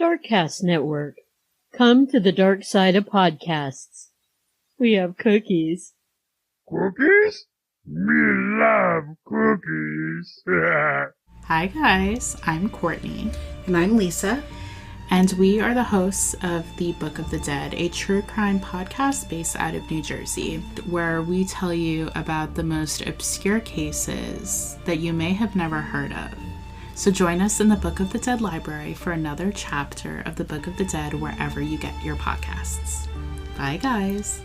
Darkcast Network. Come to the dark side of podcasts. We have cookies. Cookies? Me love cookies. Hi guys, I'm Courtney. And I'm Lisa. And we are the hosts of The Book of the Dead, a true crime podcast based out of New Jersey, where we tell you about the most obscure cases that you may have never heard of. So join us in the Book of the Dead library for another chapter of The Book of the Dead wherever you get your podcasts. Bye guys.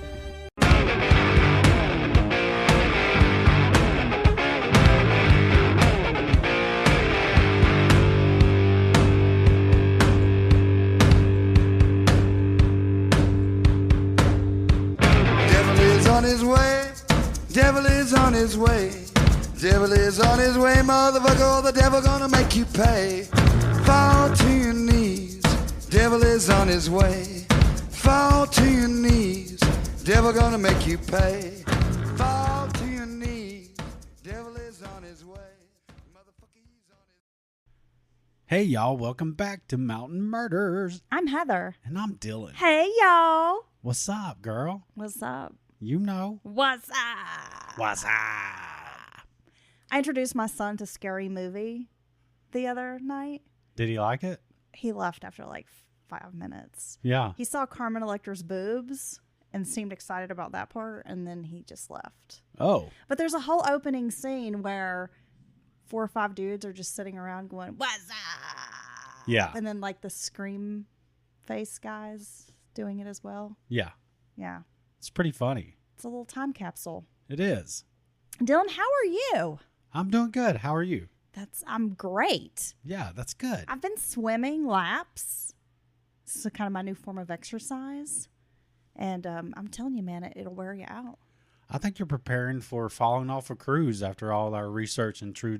Devil is on his way. Devil is on his way, motherfucker. The devil gonna make you pay. Fall to your knees. Devil is on his way. Fall to your knees. Devil gonna make you pay. Fall to your knees. Devil is on his way. Motherfucker, he's on his... Hey, y'all. Welcome back to Mountain Murders. I'm Heather. And I'm Dylan. Hey, y'all. What's up, girl? What's up? You know. What's up? What's up? I introduced my son to Scary Movie the other night. Did he like it? He left after like 5 minutes. Yeah. He saw Carmen Electra's boobs and seemed excited about that part, and then he just left. Oh. But there's a whole opening scene where 4 or 5 dudes are just sitting around going, "What's up?" Yeah. And then like the scream face guys doing it as well. Yeah. Yeah. It's pretty funny. It's a little time capsule. It is. Dylan, how are you? I'm doing good. How are you? I'm great. Yeah, that's good. I've been swimming laps. This is kind of my new form of exercise. And I'm telling you, man, it'll wear you out. I think you're preparing for falling off a cruise after all our research in true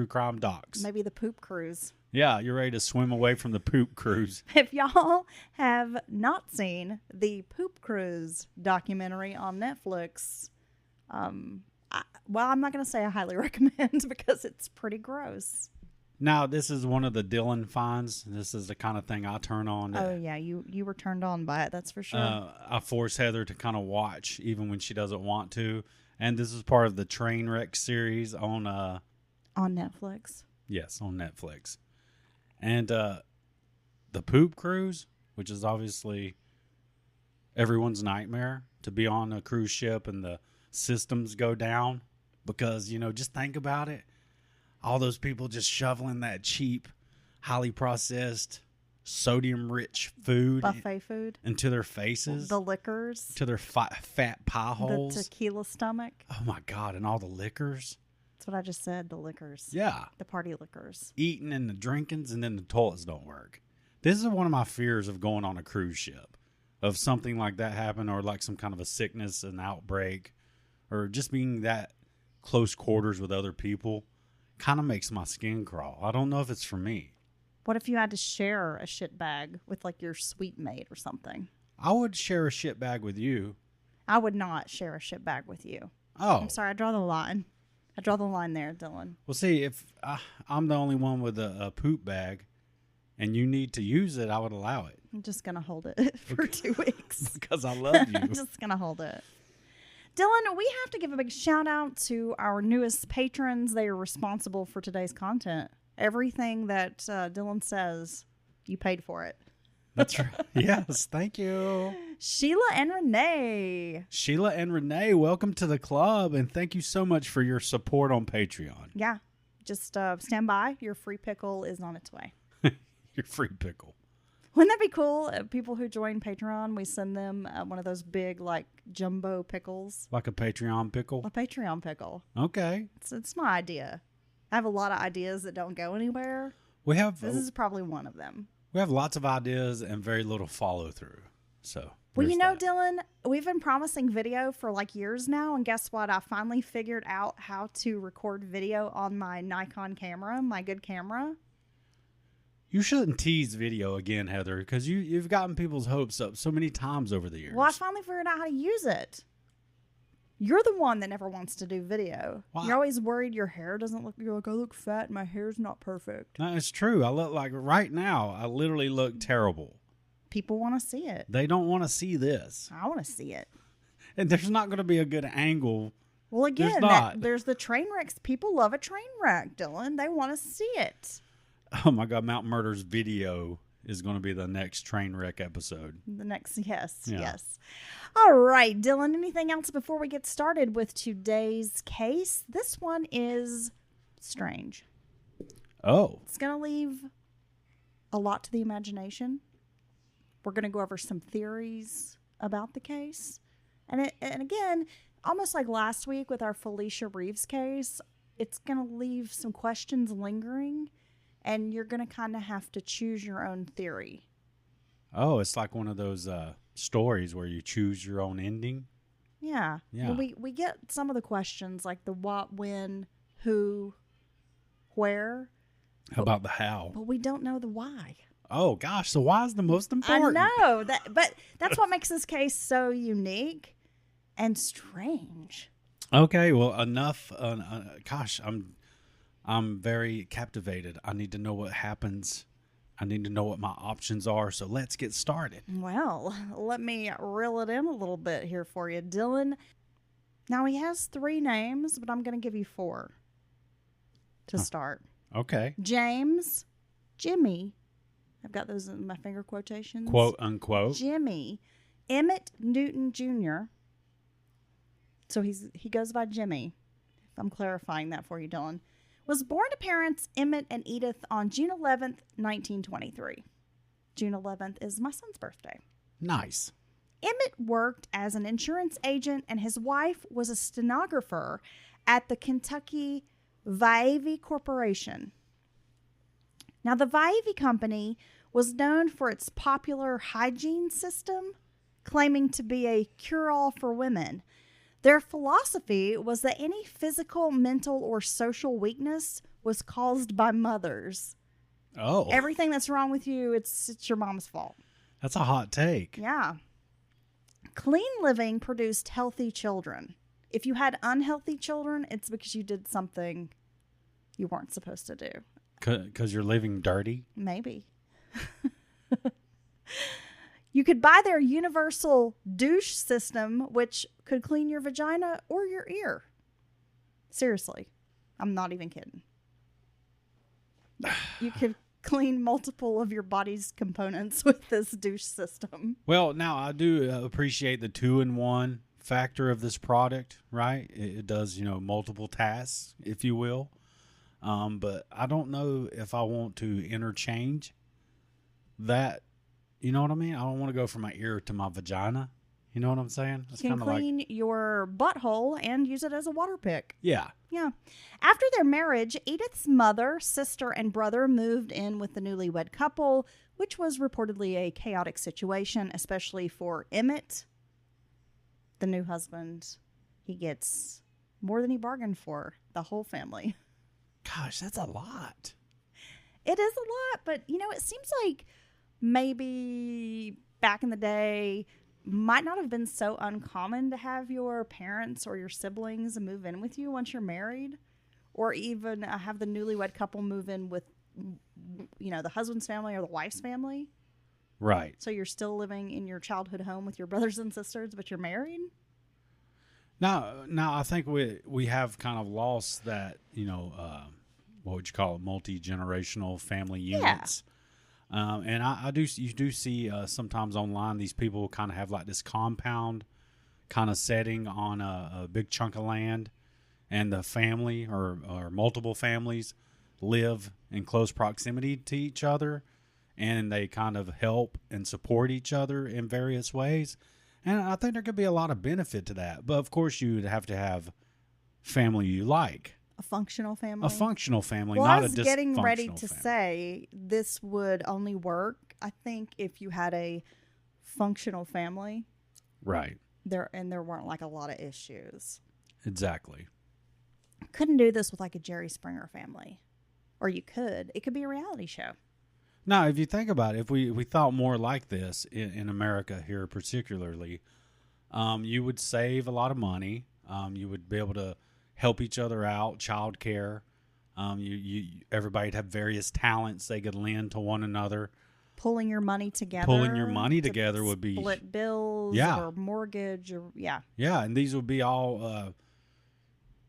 crime docs. Maybe the poop cruise. Yeah, you're ready to swim away from the poop cruise. If y'all have not seen the Poop Cruise documentary on Netflix, I'm not going to say I highly recommend because it's pretty gross. Now, this is one of the Dylan finds. This is the kind of thing I turn on. Oh, yeah. You were turned on by it. That's for sure. I force Heather to kind of watch even when she doesn't want to. And this is part of the Trainwreck series on Netflix. Yes, on Netflix. And the poop cruise, which is obviously everyone's nightmare, to be on a cruise ship and the systems go down. Because, just think about it. All those people just shoveling that cheap, highly processed, sodium-rich food. Buffet food. Into their faces. The liquors. To their fat pie holes. The tequila stomach. Oh, my God. And all the liquors. That's what I just said, the liquors. Yeah. The party liquors. Eating and the drinkings, and then the toilets don't work. This is one of my fears of going on a cruise ship. Of something like that happen, or like some kind of a sickness, an outbreak, or just being that close quarters with other people kind of makes my skin crawl. I don't know if it's for me. What if you had to share a shit bag with like your suite mate or something? I would share a shit bag with you. I would not share a shit bag with you. Oh. I'm sorry, I draw the line. I draw the line there, Dylan. Well, see, if I'm the only one with a poop bag and you need to use it, I would allow it. I'm just going to hold it for 2 weeks. Because I love you. I'm just going to hold it. Dylan, we have to give a big shout out to our newest patrons. They are responsible for today's content. Everything that Dylan says, you paid for it. That's right. Yes, thank you. Sheila and Renee. Sheila and Renee, welcome to the club, and thank you so much for your support on Patreon. Yeah, just stand by. Your free pickle is on its way. Your free pickle. Wouldn't that be cool? People who join Patreon, we send them one of those big, like, jumbo pickles. Like a Patreon pickle? A Patreon pickle. Okay. It's my idea. I have a lot of ideas that don't go anywhere. This is probably one of them. We have lots of ideas and very little follow through. So, well, Dylan, we've been promising video for like years now. And guess what? I finally figured out how to record video on my Nikon camera, my good camera. You shouldn't tease video again, Heather, because you've gotten people's hopes up so many times over the years. Well, I finally figured out how to use it. You're the one that never wants to do video. Why? You're always worried your hair doesn't look. You're like, I look fat and my hair's not perfect. No, it's true. I look like right now. I literally look terrible. People want to see it. They don't want to see this, I want to see it. and there's not going to be a good angle. Well, again, not. there's the train wrecks. People love a train wreck, Dylan. They want to see it. Oh my God, Mount Murder's video is going to be the next train wreck episode. The next, yes, Yeah. yes. All right, Dylan, anything else before we get started with today's case? This one is strange. Oh, It's going to leave a lot to the imagination. We're going to go over some theories about the case. And again, almost like last week with our Felicia Reeves case, it's going to leave some questions lingering, and you're going to kind of have to choose your own theory. oh, it's like one of those stories where you choose your own ending. Yeah. Yeah. Well, we get some of the questions like the what, when, who, where, How about the how? but we don't know the why. Oh gosh, so why is the most important? I know that, but that's what makes this case so unique and strange. Okay, well, enough. Gosh, I'm very captivated. I need to know what happens. I need to know what my options are. So let's get started. Well, let me reel it in a little bit here for you, Dylan. Now, he has 3 names, but I'm going to give you 4 to start. Okay. James, Jimmy, I've got those in my finger quotations. Quote unquote. Jimmy, Emmett Newton Jr. So he goes by Jimmy. I'm clarifying that for you, Dylan. Was born to parents Emmett and Edith on June 11th, 1923. June 11th is my son's birthday. Nice. Emmett worked as an insurance agent, and his wife was a stenographer at the Kentucky Viavi Corporation. Now, the Viavi Company was known for its popular hygiene system, claiming to be a cure-all for women. Their philosophy was that any physical, mental, or social weakness was caused by mothers. Oh, Everything that's wrong with you, it's your mom's fault. that's a hot take. Yeah. Clean living produced healthy children. If you had unhealthy children, it's because you did something you weren't supposed to do. Because you're living dirty. Maybe. You could buy their universal douche system, which could clean your vagina or your ear. Seriously. I'm not even kidding. You could clean multiple of your body's components with this douche system. Well, now I do appreciate the 2-in-1 factor of this product, right? It does, multiple tasks, if you will. But I don't know if I want to interchange that. You know what I mean? I don't want to go from my ear to my vagina. You know what I'm saying? You can clean your butthole and use it as a water pick. Yeah. Yeah. After their marriage, Edith's mother, sister, and brother moved in with the newlywed couple, which was reportedly a chaotic situation, especially for Emmett, the new husband. He gets more than he bargained for, the whole family. Gosh, that's a lot. It is a lot, but, it seems like maybe back in the day might not have been so uncommon to have your parents or your siblings move in with you once you're married, or even have the newlywed couple move in with, the husband's family or the wife's family. Right. So you're still living in your childhood home with your brothers and sisters, but you're married? Now I think we have kind of lost that, what would you call it, multi-generational family units. And you do see sometimes online these people kind of have like this compound kind of setting on a big chunk of land, and the family or multiple families live in close proximity to each other, and they kind of help and support each other in various ways. And I think there could be a lot of benefit to that. But of course, you would have to have family you like. A functional family? A functional family, Well, not I was a dysfunctional getting ready to family. say this would only work, I think, if you had a functional family. Right. There weren't like a lot of issues. Exactly. Couldn't do this with like a Jerry Springer family. Or you could. It could be a reality show. Now, if you think about it, if we thought more like this in America here particularly, you would save a lot of money. You would be able to help each other out, child care. Everybody'd have various talents they could lend to one another. Pulling your money together. Would be split bills or mortgage or Yeah, and these would be all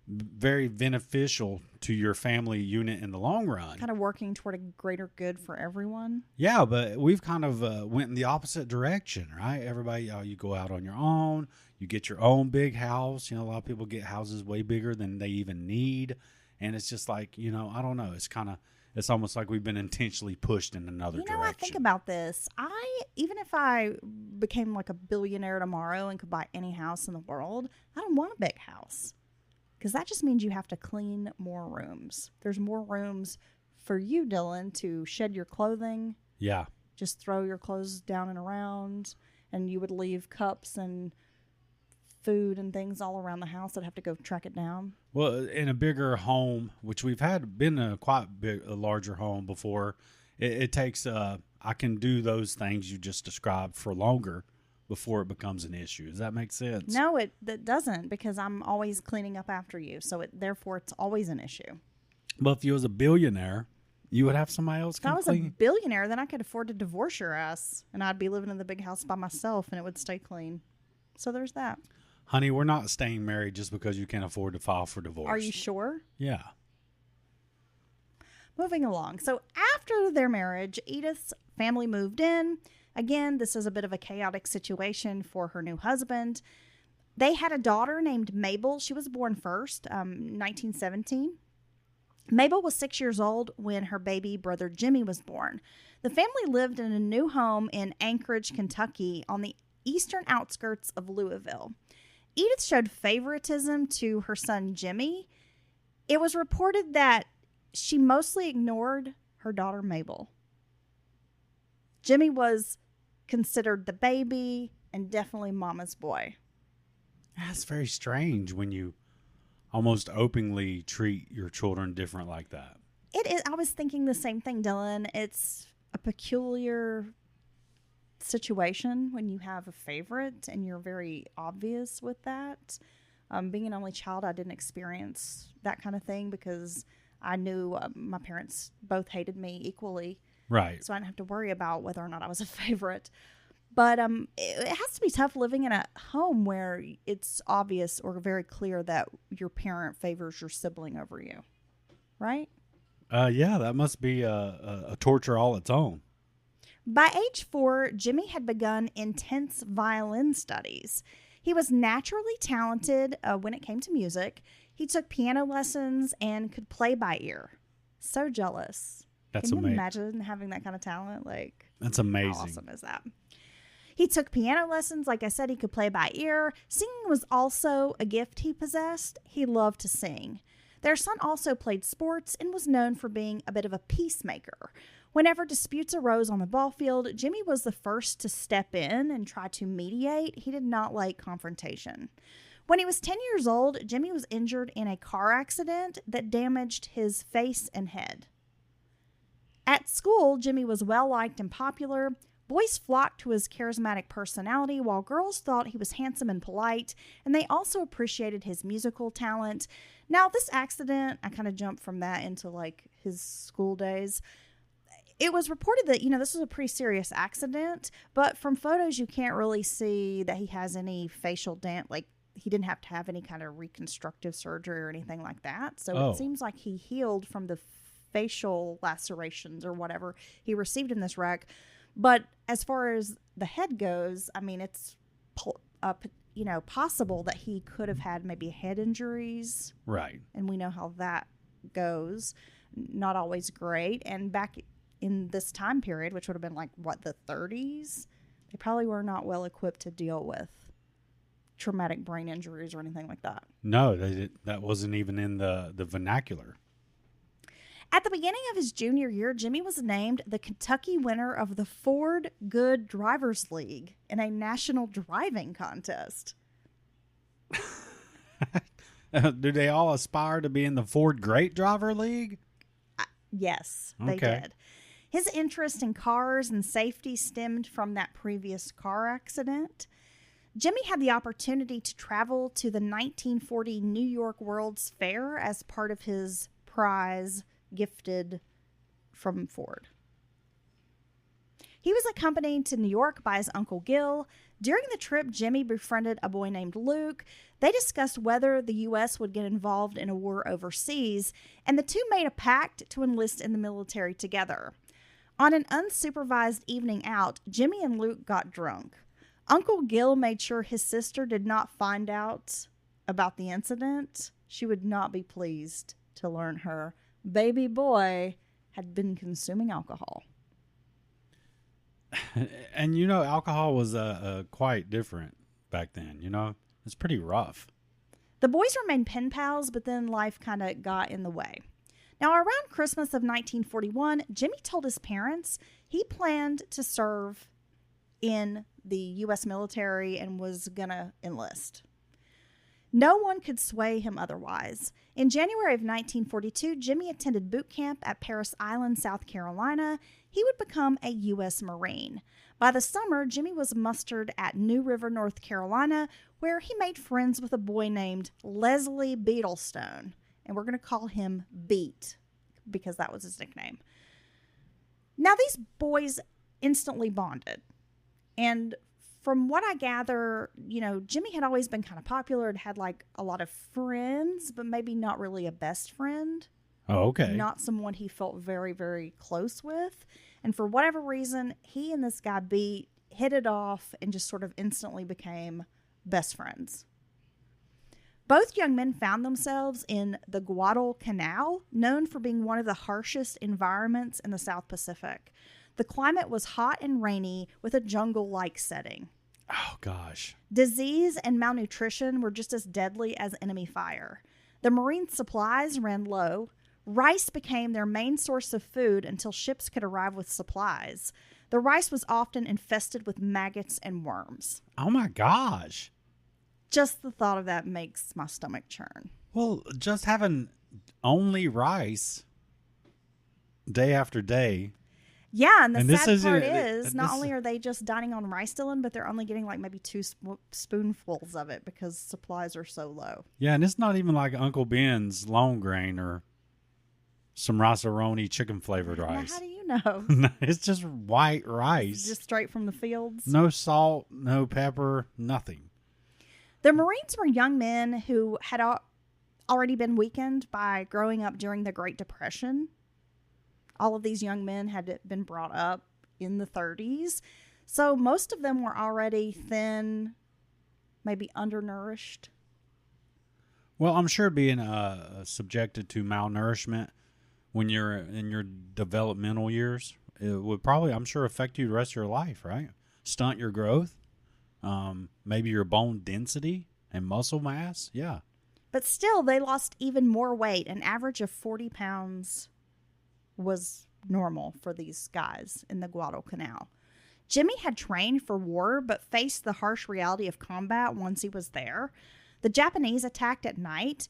very beneficial to your family unit in the long run. Kind of working toward a greater good for everyone. Yeah, but we've kind of went in the opposite direction, right? Everybody, you go out on your own, you get your own big house. A lot of people get houses way bigger than they even need. And it's just like, I don't know. It's almost like we've been intentionally pushed in another direction. I think about this. Even if I became like a billionaire tomorrow and could buy any house in the world, I don't want a big house. Because that just means you have to clean more rooms. There's more rooms for you, Dylan, to shed your clothing. Yeah. Just throw your clothes down and around. And you would leave cups and food and things all around the house. I'd have to go track it down. Well, in a bigger home, which we've been a larger home before, it takes, I can do those things you just described for longer before it becomes an issue. Does that make sense? No, that doesn't, because I'm always cleaning up after you. So therefore it's always an issue. But if you was a billionaire, you would have somebody else come clean. If I was a billionaire, then I could afford to divorce your ass, and I'd be living in the big house by myself, and it would stay clean. So there's that. Honey, we're not staying married just because you can't afford to file for divorce. Are you sure? Yeah. Moving along. So after their marriage, Edith's family moved in. Again, this is a bit of a chaotic situation for her new husband. They had a daughter named Mabel. She was born first, 1917. Mabel was 6 years old when her baby brother Jimmy was born. The family lived in a new home in Anchorage, Kentucky, on the eastern outskirts of Louisville. Edith showed favoritism to her son Jimmy. It was reported that she mostly ignored her daughter Mabel. Jimmy was considered the baby and definitely mama's boy. That's very strange when you almost openly treat your children different like that. It is. I was thinking the same thing, Dylan. It's a peculiar situation when you have a favorite and you're very obvious with that. Being an only child, I didn't experience that kind of thing because I knew my parents both hated me equally. Right. So I didn't have to worry about whether or not I was a favorite. But it has to be tough living in a home where it's obvious or very clear that your parent favors your sibling over you. Right? Yeah, that must be a torture all its own. By age 4, Jimmy had begun intense violin studies. He was naturally talented when it came to music. He took piano lessons and could play by ear. So jealous. That's Can you amazing. imagine having that kind of talent? That's amazing. How awesome is that? He took piano lessons. Like I said, he could play by ear. Singing was also a gift he possessed. He loved to sing. Their son also played sports and was known for being a bit of a peacemaker. Whenever disputes arose on the ball field, Jimmy was the first to step in and try to mediate. He did not like confrontation. When he was 10 years old, Jimmy was injured in a car accident that damaged his face and head. At school, Jimmy was well-liked and popular. Boys flocked to his charismatic personality, while girls thought he was handsome and polite, and they also appreciated his musical talent. Now, this accident, I kind of jumped from that into his school days. It was reported that, this was a pretty serious accident, but from photos, you can't really see that he has any facial he didn't have to have any kind of reconstructive surgery or anything like that. So It seems like he healed from the facial lacerations or whatever he received in this wreck. But as far as the head goes, it's possible that he could have had maybe head injuries. Right. And we know how that goes. Not always great. And back in this time period, which would have been the 30s, they probably were not well equipped to deal with traumatic brain injuries or anything like that. No, that wasn't even in the vernacular. At the beginning of his junior year, Jimmy was named the Kentucky winner of the Ford Good Drivers League in a national driving contest. Do they all aspire to be in the Ford Great Driver League? Yes, they did. His interest in cars and safety stemmed from that previous car accident. Jimmy had the opportunity to travel to the 1940 New York World's Fair as part of his prize gifted from Ford. He was accompanied to New York by his Uncle Gil. During the trip, Jimmy befriended a boy named Luke. They discussed whether the U.S. would get involved in a war overseas, and the two made a pact to enlist in the military together. On an unsupervised evening out, Jimmy and Luke got drunk. Uncle Gil made sure his sister did not find out about the incident. She would not be pleased to learn her baby boy had been consuming alcohol. And, you know, alcohol was quite different back then, you know? It's pretty rough. The boys remained pen pals, but then life kind of got in the way. Now, around Christmas of 1941, Jimmy told his parents he planned to serve in the U.S. military and was going to enlist. No one could sway him otherwise. In January of 1942, Jimmy attended boot camp at Parris Island, South Carolina. He would become a U.S. Marine. By the summer, Jimmy was mustered at New River, North Carolina, where he made friends with a boy named Leslie Beetlestone. And we're going to call him Beat because that was his nickname. Now, these boys instantly bonded. And from what I gather, you know, Jimmy had always been kind of popular and had like a lot of friends, but maybe not really a best friend. Oh, okay. Not someone he felt very, very close with. And for whatever reason, he and this guy Beat hit it off and just sort of instantly became best friends. Both young men found themselves in the Guadalcanal, known for being one of the harshest environments in the South Pacific. The climate was hot and rainy with a jungle-like setting. Oh, gosh. Disease and malnutrition were just as deadly as enemy fire. The Marine supplies ran low. Rice became their main source of food until ships could arrive with supplies. The rice was often infested with maggots and worms. Oh, my gosh. Just the thought of that makes my stomach churn. Well, just having only rice day after day. Yeah, and the sad part is not only are they just dining on rice dillon, but they're only getting like maybe two spoonfuls of it because supplies are so low. Yeah, and it's not even like Uncle Ben's long grain or some rice-a-roni chicken flavored rice. How do you know? It's just white rice. Just straight from the fields. No salt, no pepper, nothing. The Marines were young men who had already been weakened by growing up during the Great Depression. All of these young men had been brought up in the 30s. So most of them were already thin, maybe undernourished. Well, I'm sure being subjected to malnourishment when you're in your developmental years, it would probably, I'm sure, affect you the rest of your life, right? Stunt your growth, maybe your bone density and muscle mass. Yeah. But still, they lost even more weight. An average of 40 pounds was normal for these guys in the Guadalcanal. Jimmy had trained for war, but faced the harsh reality of combat once he was there. The Japanese attacked at night,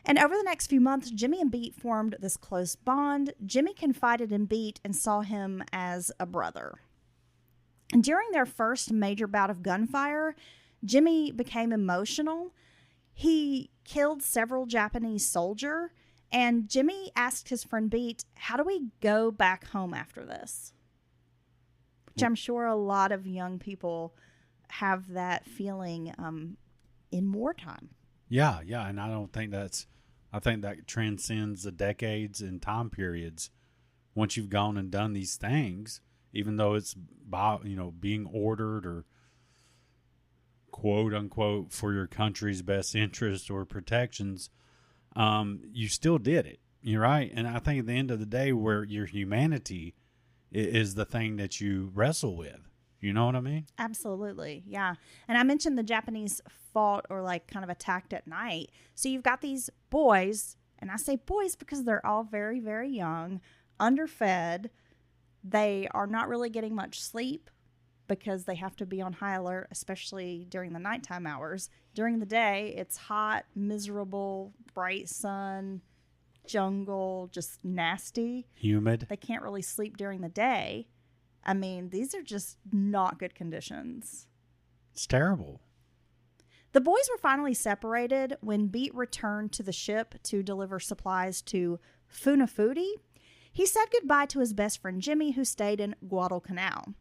and over the next few months, Jimmy and Beat formed this close bond. Jimmy confided in Beat and saw him as a brother. And during their first major bout of gunfire, Jimmy became emotional. He killed several Japanese soldiers, and Jimmy asked his friend Beat, how do we go back home after this? Which I'm sure a lot of young people have that feeling in wartime. Yeah, and I think that transcends the decades and time periods. Once you've gone and done these things, even though it's by, being ordered or quote unquote for your country's best interest or protections, you still did it. You're right. And I think at the end of the day, where your humanity is the thing that you wrestle with. You know what I mean? Absolutely. Yeah. And I mentioned the Japanese fought or like kind of attacked at night. So you've got these boys, and I say boys because they're all very, very young, underfed. They are not really getting much sleep because they have to be on high alert, especially during the nighttime hours. During the day, it's hot, miserable, bright sun, jungle, just nasty. Humid. They can't really sleep during the day. I mean, these are just not good conditions. It's terrible. The boys were finally separated when Beat returned to the ship to deliver supplies to Funafuti. He said goodbye to his best friend Jimmy, who stayed in Guadalcanal.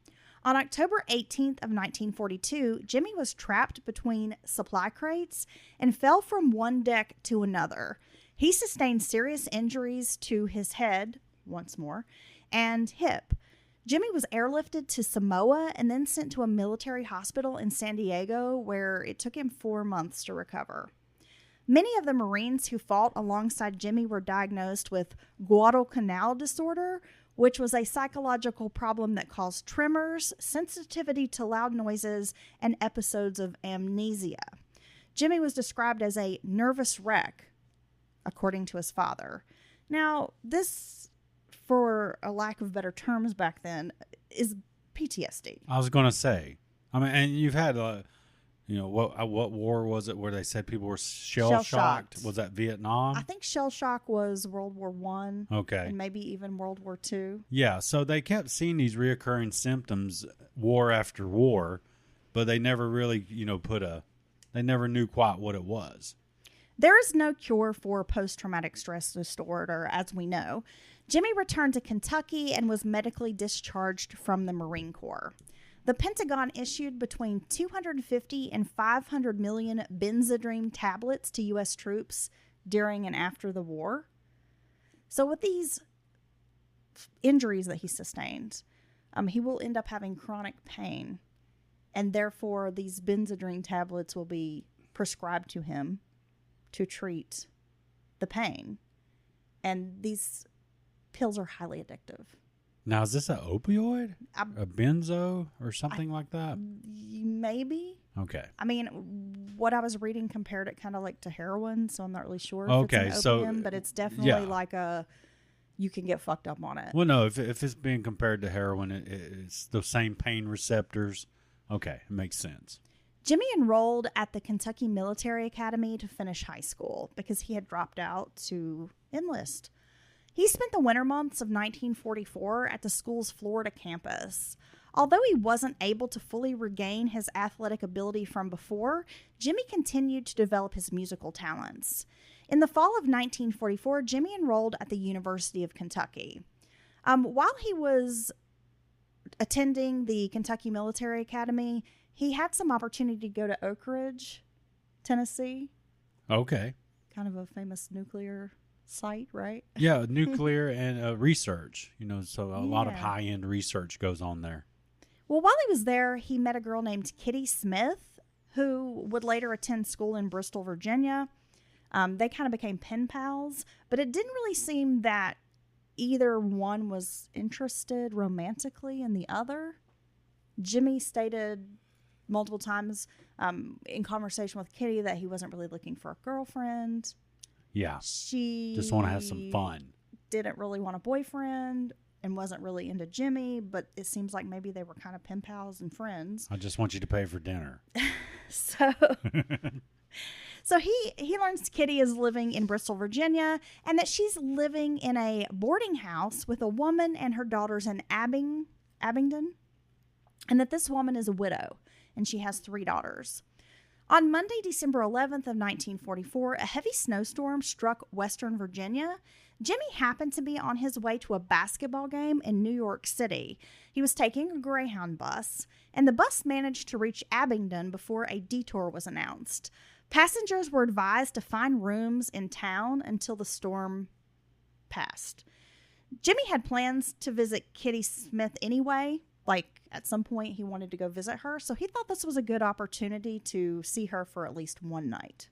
On October 18th of 1942, Jimmy was trapped between supply crates and fell from one deck to another. He sustained serious injuries to his head, once more, and hip. Jimmy was airlifted to Samoa and then sent to a military hospital in San Diego, where it took him 4 months to recover. Many of the Marines who fought alongside Jimmy were diagnosed with Guadalcanal disorder, which was a psychological problem that caused tremors, sensitivity to loud noises, and episodes of amnesia. Jimmy was described as a nervous wreck, according to his father. Now, this, for a lack of better terms back then, is PTSD. I was going to say, I mean, and you've had, what war was it where they said people were shell-shocked? Was that Vietnam? I think shell shock was World War I. Okay. And maybe even World War II. Yeah, so they kept seeing these reoccurring symptoms war after war, but they never really, they never knew quite what it was. There is no cure for post-traumatic stress disorder, as we know. Jimmy returned to Kentucky and was medically discharged from the Marine Corps. The Pentagon issued between 250 and 500 million Benzedrine tablets to U.S. troops during and after the war. So with these injuries that he sustained, he will end up having chronic pain, and therefore these Benzedrine tablets will be prescribed to him to treat the pain. And these pills are highly addictive. Now, is this an opioid? A benzo or something like that? Maybe. Okay. I mean, what I was reading compared it kind of like to heroin, so I'm not really sure if it's an opium, but it's definitely like you can get fucked up on it. Well, no, if it's being compared to heroin, it's the same pain receptors. Okay, it makes sense. Jimmy enrolled at the Kentucky Military Academy to finish high school because he had dropped out to enlist. He spent the winter months of 1944 at the school's Florida campus. Although he wasn't able to fully regain his athletic ability from before, Jimmy continued to develop his musical talents. In the fall of 1944, Jimmy enrolled at the University of Kentucky. While he was attending the Kentucky Military Academy, he had some opportunity to go to Oak Ridge, Tennessee. Okay. Kind of a famous nuclear site, right? Yeah, nuclear and research, so a lot of high-end research goes on there. Well, while he was there, he met a girl named Kitty Smith, who would later attend school in Bristol, Virginia. They kind of became pen pals, but it didn't really seem that either one was interested romantically in the other. Jimmy stated multiple times in conversation with Kitty that he wasn't really looking for a girlfriend. Yeah. She just want to have some fun. Didn't really want a boyfriend and wasn't really into Jimmy, but it seems like maybe they were kind of pen pals and friends. I just want you to pay for dinner. So he learns Kitty is living in Bristol, Virginia, and that she's living in a boarding house with a woman and her daughters in Abingdon, and that this woman is a widow, and she has 3 daughters. On Monday, December 11th of 1944, a heavy snowstorm struck western Virginia. Jimmy happened to be on his way to a basketball game in New York City. He was taking a Greyhound bus, and the bus managed to reach Abingdon before a detour was announced. Passengers were advised to find rooms in town until the storm passed. Jimmy had plans to visit Kitty Smith anyway. At some point, he wanted to go visit her, so he thought this was a good opportunity to see her for at least one night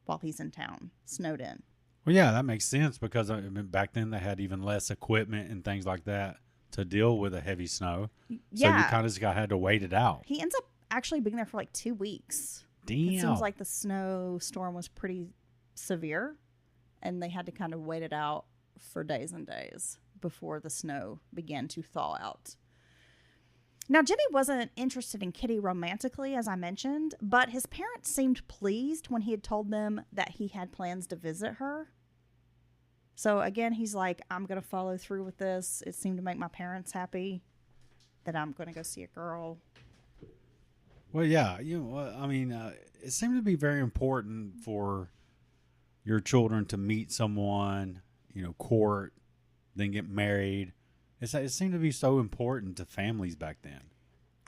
while he's in town, snowed in. Well, yeah, that makes sense because back then they had even less equipment and things like that to deal with a heavy snow. Yeah. So you kind of just had to wait it out. He ends up actually being there for 2 weeks. Damn. It seems like the snowstorm was pretty severe, and they had to kind of wait it out for days and days before the snow began to thaw out. Now, Jimmy wasn't interested in Kitty romantically, as I mentioned, but his parents seemed pleased when he had told them that he had plans to visit her. So, again, he's like, I'm going to follow through with this. It seemed to make my parents happy that I'm going to go see a girl. Well, yeah, it seemed to be very important for your children to meet someone, court, then get married. It seemed to be so important to families back then.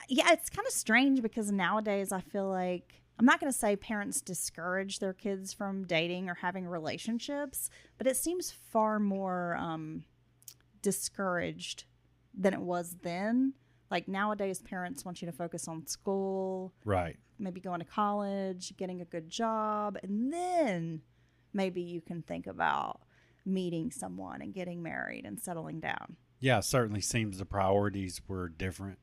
Yeah, it's kind of strange because nowadays I feel like, I'm not going to say parents discourage their kids from dating or having relationships, but it seems far more discouraged than it was then. Like nowadays, parents want you to focus on school, right? Maybe going to college, getting a good job, and then maybe you can think about meeting someone and getting married and settling down. Yeah, it certainly seems the priorities were different.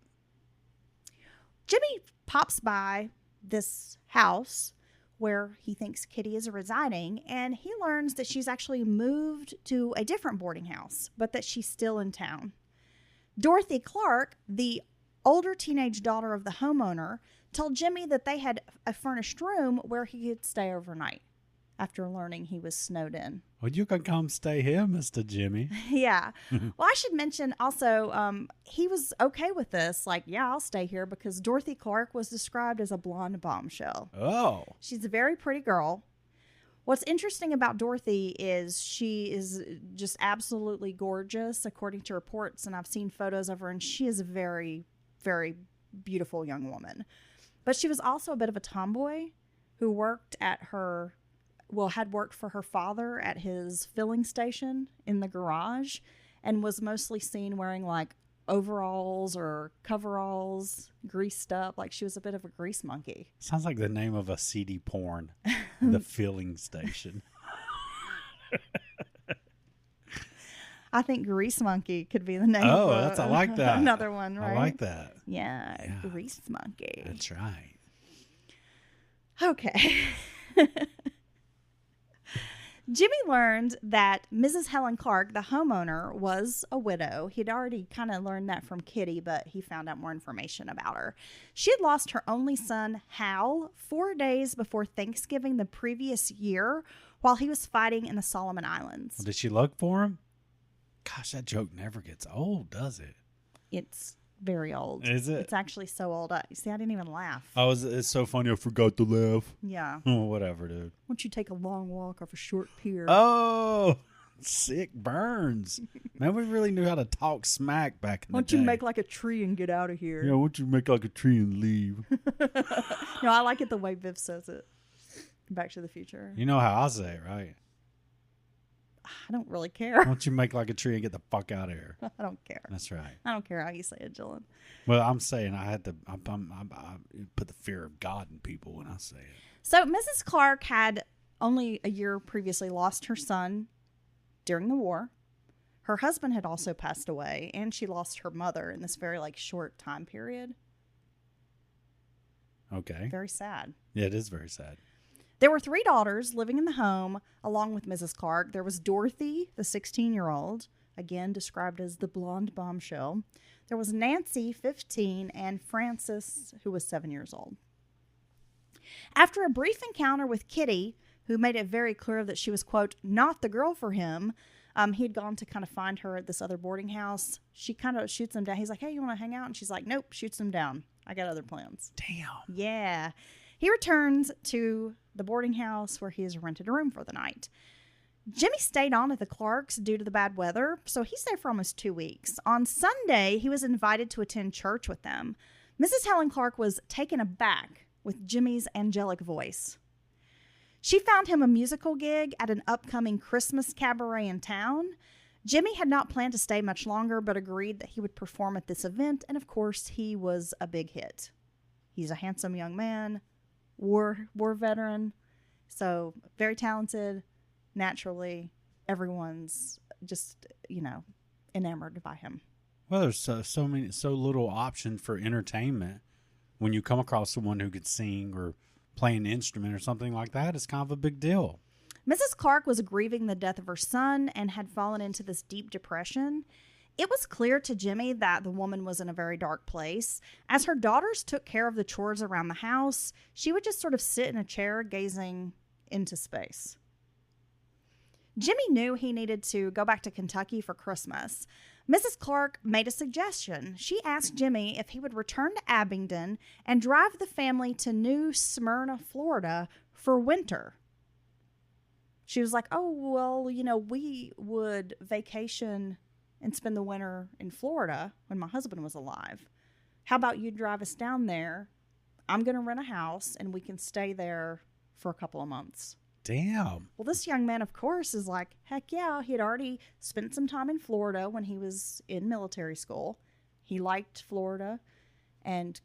Jimmy pops by this house where he thinks Kitty is residing, and he learns that she's actually moved to a different boarding house, but that she's still in town. Dorothy Clark, the older teenage daughter of the homeowner, told Jimmy that they had a furnished room where he could stay overnight after learning he was snowed in. Well, you can come stay here, Mr. Jimmy. Yeah. Well, I should mention also, he was okay with this. Like, yeah, I'll stay here because Dorothy Clark was described as a blonde bombshell. Oh. She's a very pretty girl. What's interesting about Dorothy is she is just absolutely gorgeous, according to reports, and I've seen photos of her, and she is a very, very beautiful young woman. But she was also a bit of a tomboy who had worked for her father at his filling station in the garage and was mostly seen wearing like overalls or coveralls, greased up. Like she was a bit of a grease monkey. Sounds like the name of a CD porn. The filling station. I think Grease Monkey could be the name. Oh, of I like that. Another one, right? I like that. Yeah, Grease Monkey. That's right. Okay. Jimmy learned that Mrs. Helen Clark, the homeowner, was a widow. He'd already kind of learned that from Kitty, but he found out more information about her. She had lost her only son, Hal, 4 days before Thanksgiving the previous year while he was fighting in the Solomon Islands. Well, did she look for him? Gosh, that joke never gets old, does it? It's very old. Is it? It's actually so old. See, I didn't even laugh. Oh, it's so funny. I forgot to laugh. Yeah. Oh, whatever, dude. Why don't you take a long walk off a short pier? Oh, sick burns. Man, we really knew how to talk smack back in the day. Why don't you make like a tree and get out of here? Yeah, why don't you make like a tree and leave? No, I like it the way Viv says it. Back to the Future. You know how I say it, right? I don't really care. Why don't you make like a tree and get the fuck out of here? I don't care. That's right. I don't care how you say it, Jillian. Well, I'm saying I put the fear of God in people when I say it. So Mrs. Clark had only a year previously lost her son during the war. Her husband had also passed away, and she lost her mother in this very short time period. Okay. Very sad. Yeah, it is very sad. There were 3 daughters living in the home along with Mrs. Clark. There was Dorothy, the 16-year-old, again described as the blonde bombshell. There was Nancy, 15, and Frances, who was 7 years old. After a brief encounter with Kitty, who made it very clear that she was, quote, not the girl for him, he had gone to kind of find her at this other boarding house. She kind of shoots him down. He's like, hey, you want to hang out? And she's like, nope, shoots him down. I got other plans. Damn. Yeah. He returns to the boarding house where he has rented a room for the night. Jimmy stayed on at the Clarks due to the bad weather, so he stayed for almost 2 weeks. On Sunday, he was invited to attend church with them. Mrs. Helen Clark was taken aback with Jimmy's angelic voice. She found him a musical gig at an upcoming Christmas cabaret in town. Jimmy had not planned to stay much longer, but agreed that he would perform at this event, and of course, he was a big hit. He's a handsome young man, war veteran, so very talented. Naturally, everyone's just, enamored by him. Well, there's so little option for entertainment when you come across someone who could sing or play an instrument or something like that. It's kind of a big deal. Mrs. Clark was grieving the death of her son and had fallen into this deep depression. It was clear to Jimmy that the woman was in a very dark place. As her daughters took care of the chores around the house, she would just sort of sit in a chair gazing into space. Jimmy knew he needed to go back to Kentucky for Christmas, Mrs. Clark made a suggestion. She asked Jimmy if he would return to Abingdon and drive the family to New Smyrna, Florida for winter. She was like, oh, well, we would vacation and spend the winter in Florida when my husband was alive. How about you drive us down there? I'm going to rent a house and we can stay there for a couple of months. Damn. Well, this young man, of course, is like, heck yeah. He had already spent some time in Florida when he was in military school. He liked Florida. And,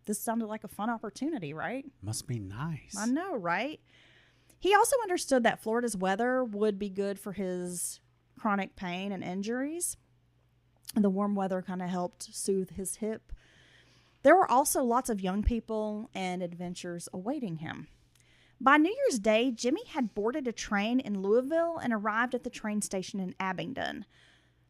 this sounded like a fun opportunity, right? Must be nice. I know, right? He also understood that Florida's weather would be good for his chronic pain and injuries. And the warm weather kind of helped soothe his hip. There were also lots of young people and adventures awaiting him. By New Year's Day, Jimmy had boarded a train in Louisville and arrived at the train station in Abingdon.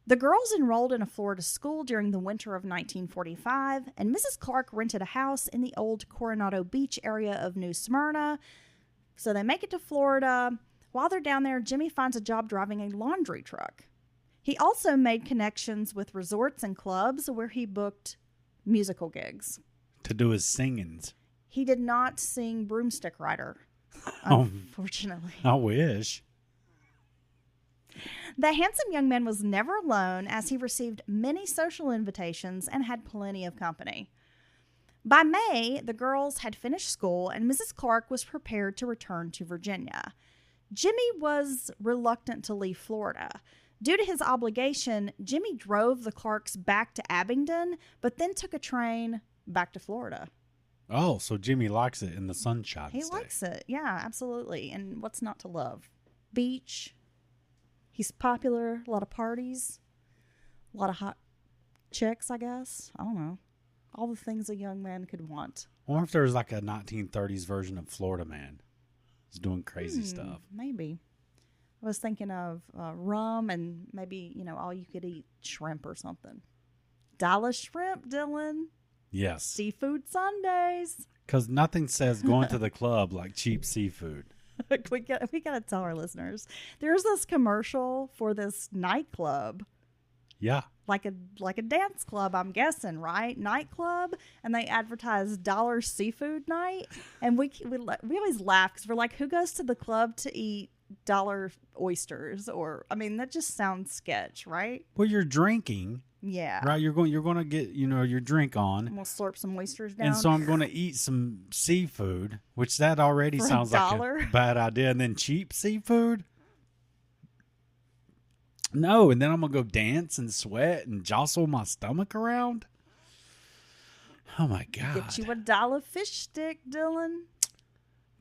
The girls enrolled in a Florida school during the winter of 1945, and Mrs. Clark rented a house in the old Coronado Beach area of New Smyrna. So they make it to Florida. While they're down there, Jimmy finds a job driving a laundry truck. He also made connections with resorts and clubs where he booked musical gigs. To do his singings. He did not sing Broomstick Rider, unfortunately. I wish. The handsome young man was never alone, as he received many social invitations and had plenty of company. By May, the girls had finished school and Mrs. Clark was prepared to return to Virginia. Jimmy was reluctant to leave Florida. Due to his obligation, Jimmy drove the Clarks back to Abingdon, but then took a train back to Florida. Oh, so Jimmy likes it in the sunshine He state. likes it. Yeah, absolutely. And what's not to love? Beach. He's popular. A lot of parties. A lot of hot chicks, I guess. I don't know. All the things a young man could want. I wonder if there was like a 1930s version of Florida Man. He's doing crazy stuff. Maybe. I was thinking of rum and maybe, all you could eat shrimp or something. Dallas shrimp, Dylan. Yes. Seafood Sundays. Because nothing says going to the club like cheap seafood. we got to tell our listeners. There's this commercial for this nightclub. Yeah. Like a dance club, I'm guessing, right? Nightclub, and they advertise dollar seafood night, and we always laugh because we're like, who goes to the club to eat dollar oysters? Or that just sounds sketch, right? Well, you're drinking, Yeah, right? You're going to get your drink on, and we'll slurp some oysters down. and so I'm going to eat some seafood, which that already For sounds like a bad idea, and then cheap seafood. No, and then I'm going to go dance and sweat and jostle my stomach around. Oh, my God. Get you a dollar fish stick, Dylan.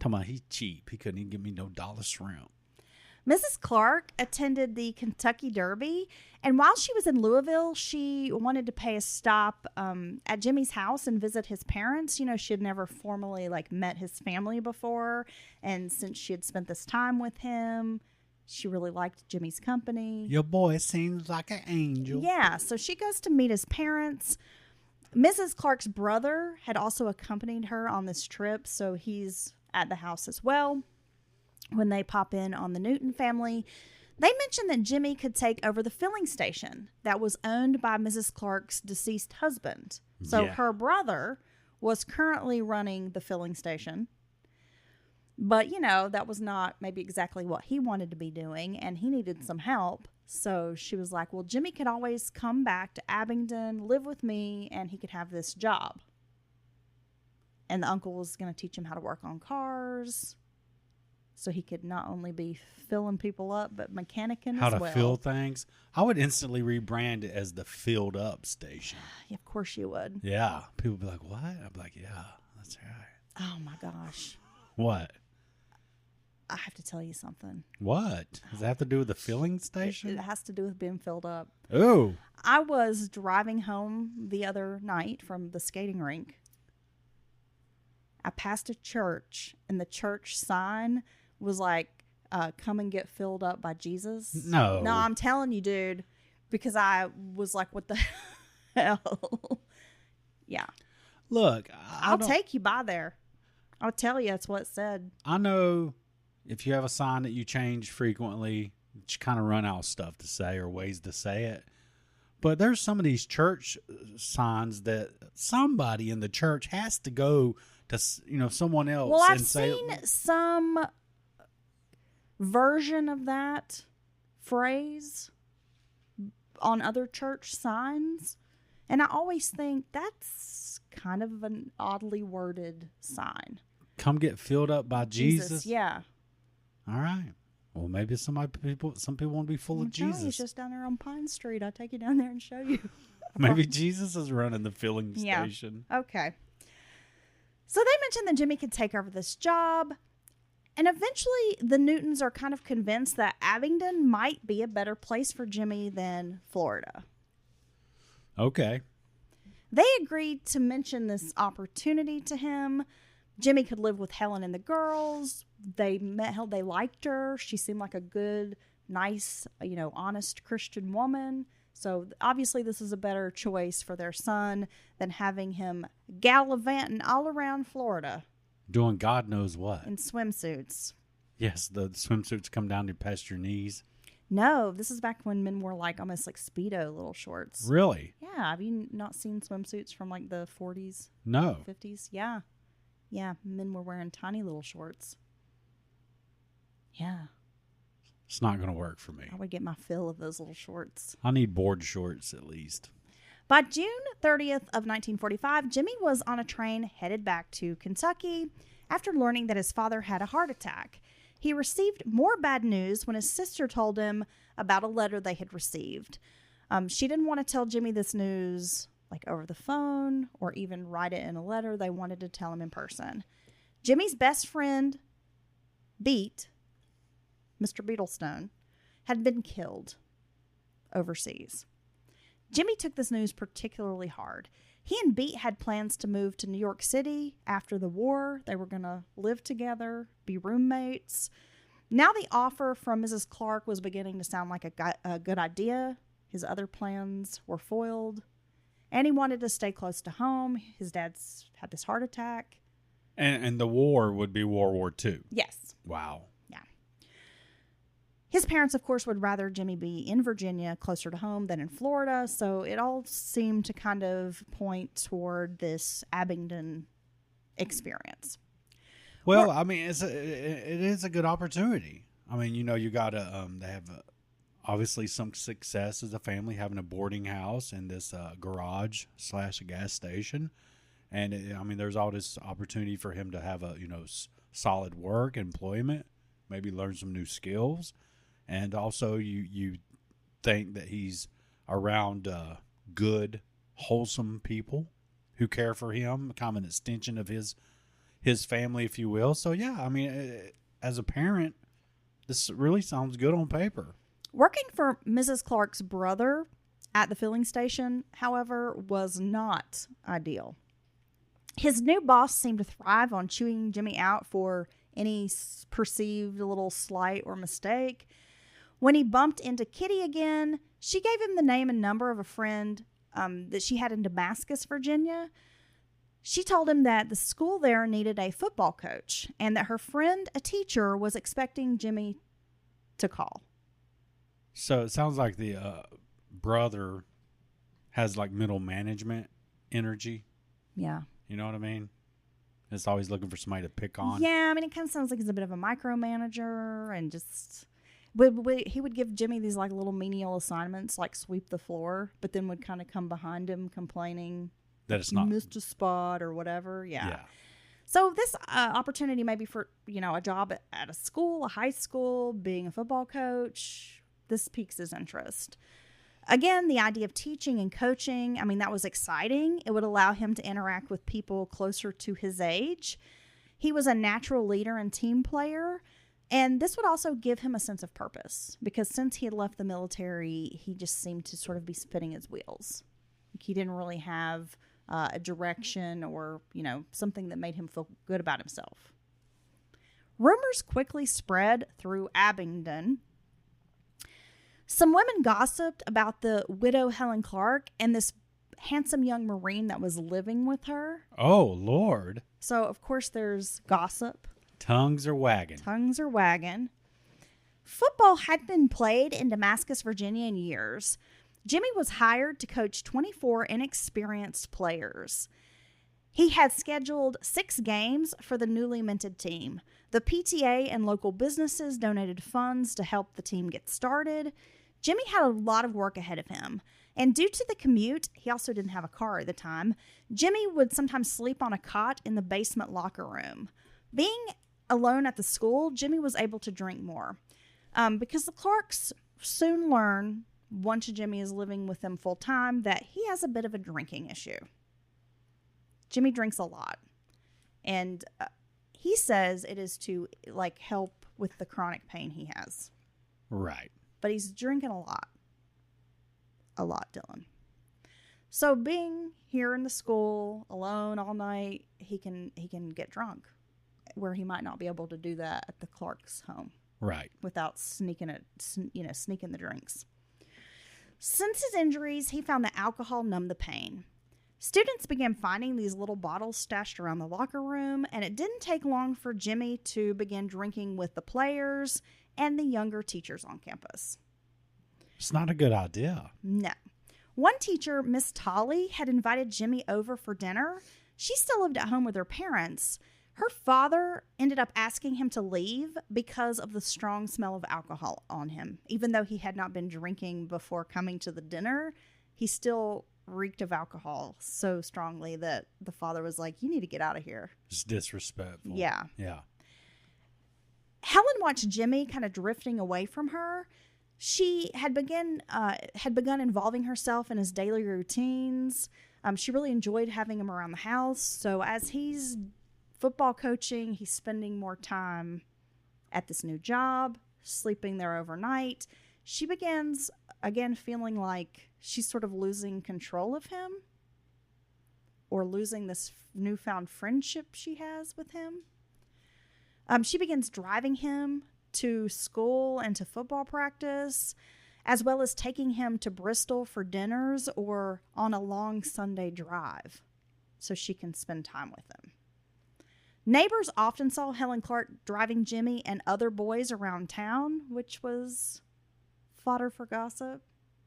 Talking about he's cheap. He couldn't even give me no dollar shrimp. Mrs. Clark attended the Kentucky Derby, and while she was in Louisville, she wanted to pay a stop at Jimmy's house and visit his parents. She had never formally met his family before, and since she had spent this time with him, she really liked Jimmy's company. Your boy seems like an angel. Yeah, so she goes to meet his parents. Mrs. Clark's brother had also accompanied her on this trip, so he's at the house as well. When they pop in on the Newton family, they mentioned that Jimmy could take over the filling station that was owned by Mrs. Clark's deceased husband. So her brother was currently running the filling station. But, that was not maybe exactly what he wanted to be doing, and he needed some help. So she was like, well, Jimmy could always come back to Abingdon, live with me, and he could have this job. And the uncle was going to teach him how to work on cars, so he could not only be filling people up, but mechanicking as well. How to fill things. I would instantly rebrand it as the Filled Up Station. Yeah, of course you would. Yeah. People would be like, what? I'd be like, yeah, that's right. Oh, my gosh. What? I have to tell you something. What? Does that have to do with the filling station? It has to do with being filled up. Oh. I was driving home the other night from the skating rink. I passed a church, and the church sign was like, come and get filled up by Jesus. No. No, I'm telling you, dude, because I was like, what the hell? Yeah. Look, I'll take you by there. I'll tell you that's what it said. I know if you have a sign that you change frequently, you kind of run out of stuff to say or ways to say it. But there's some of these church signs that somebody in the church has to go to, someone else. Well, I've and say, seen some version of that phrase on other church signs, and I always think that's kind of an oddly worded sign. Come get filled up by Jesus. Yeah. All right. Well, maybe some people want to be full of Jesus. He's just down there on Pine Street. I'll take you down there and show you. Maybe Jesus is running the filling station. Okay. So they mentioned that Jimmy could take over this job. And eventually the Newtons are kind of convinced that Abingdon might be a better place for Jimmy than Florida. Okay. They agreed to mention this opportunity to him. Jimmy could live with Helen and the girls. They met her. They liked her. She seemed like a good, nice, honest Christian woman. So obviously this is a better choice for their son than having him gallivanting all around Florida. Doing God knows what. In swimsuits. Yes, the swimsuits come down to past your knees. No, this is back when men wore almost like Speedo little shorts. Really? Yeah. Have you not seen swimsuits from the 40s? No. 50s? Yeah. Yeah, men were wearing tiny little shorts. Yeah. It's not going to work for me. I would get my fill of those little shorts. I need board shorts at least. By June 30th of 1945, Jimmy was on a train headed back to Kentucky after learning that his father had a heart attack. He received more bad news when his sister told him about a letter they had received. She didn't want to tell Jimmy this news over the phone or even write it in a letter. They wanted to tell him in person. Jimmy's best friend, Beat, Mr. Beetlestone, had been killed overseas. Jimmy took this news particularly hard. He and Beat had plans to move to New York City after the war. They were going to live together, be roommates. Now the offer from Mrs. Clark was beginning to sound like a good idea. His other plans were foiled. And he wanted to stay close to home. His dad's had this heart attack. And the war would be World War II. Yes. Wow. Yeah. His parents, of course, would rather Jimmy be in Virginia, closer to home, than in Florida. So it all seemed to kind of point toward this Abingdon experience. Well, I mean, it is a good opportunity. I mean, you got to they have obviously some success as a family having a boarding house and this garage / a gas station. And there's all this opportunity for him to have a, solid work, employment, maybe learn some new skills. And also you think that he's around good, wholesome people who care for him, kind of an extension of his family, if you will. So, yeah, as a parent, this really sounds good on paper. Working for Mrs. Clark's brother at the filling station, however, was not ideal. His new boss seemed to thrive on chewing Jimmy out for any perceived little slight or mistake. When he bumped into Kitty again, she gave him the name and number of a friend that she had in Damascus, Virginia. She told him that the school there needed a football coach and that her friend, a teacher, was expecting Jimmy to call. So it sounds like the brother has middle management energy. Yeah. You know what I mean? It's always looking for somebody to pick on. Yeah, it kind of sounds like he's a bit of a micromanager and just... he would give Jimmy these little menial assignments, like sweep the floor, but then would kind of come behind him complaining that it's not missed a spot or whatever. Yeah. So this opportunity maybe for, a job at a school, a high school, being a football coach, this piques his interest. Again, the idea of teaching and coaching, that was exciting. It would allow him to interact with people closer to his age. He was a natural leader and team player. And this would also give him a sense of purpose because since he had left the military, he just seemed to sort of be spinning his wheels. He didn't really have a direction or, something that made him feel good about himself. Rumors quickly spread through Abingdon. Some women gossiped about the widow Helen Clark and this handsome young Marine that was living with her. Oh, Lord. So, of course, there's gossip. Tongues are wagging. Football had been played in Damascus, Virginia in years. Jimmy was hired to coach 24 inexperienced players. He had scheduled 6 games for the newly minted team. The PTA and local businesses donated funds to help the team get started. Jimmy had a lot of work ahead of him. And due to the commute, he also didn't have a car at the time, Jimmy would sometimes sleep on a cot in the basement locker room. Being alone at the school, Jimmy was able to drink more. Because the Clarks soon learn, once Jimmy is living with them full time, that he has a bit of a drinking issue. Jimmy drinks a lot. And he says it is to help with the chronic pain he has. Right. But he's drinking a lot. A lot, Dylan. So being here in the school alone all night, he can get drunk, where he might not be able to do that at the Clark's home. Right. Without sneaking the drinks. Since his injuries, he found that alcohol numbed the pain. Students began finding these little bottles stashed around the locker room, and it didn't take long for Jimmy to begin drinking with the players and the younger teachers on campus. It's not a good idea. No. One teacher, Miss Tolly, had invited Jimmy over for dinner. She still lived at home with her parents. Her father ended up asking him to leave because of the strong smell of alcohol on him. Even though he had not been drinking before coming to the dinner, he still reeked of alcohol so strongly that the father was like, you need to get out of here. It's disrespectful. Yeah. Yeah. Helen watched Jimmy kind of drifting away from her. She had begun involving herself in his daily routines. She really enjoyed having him around the house. So as he's football coaching, he's spending more time at this new job, sleeping there overnight. She begins, again, feeling like she's sort of losing control of him or losing this newfound friendship she has with him. She begins driving him to school and to football practice, as well as taking him to Bristol for dinners or on a long Sunday drive so she can spend time with him. Neighbors often saw Helen Clark driving Jimmy and other boys around town, which was fodder for gossip.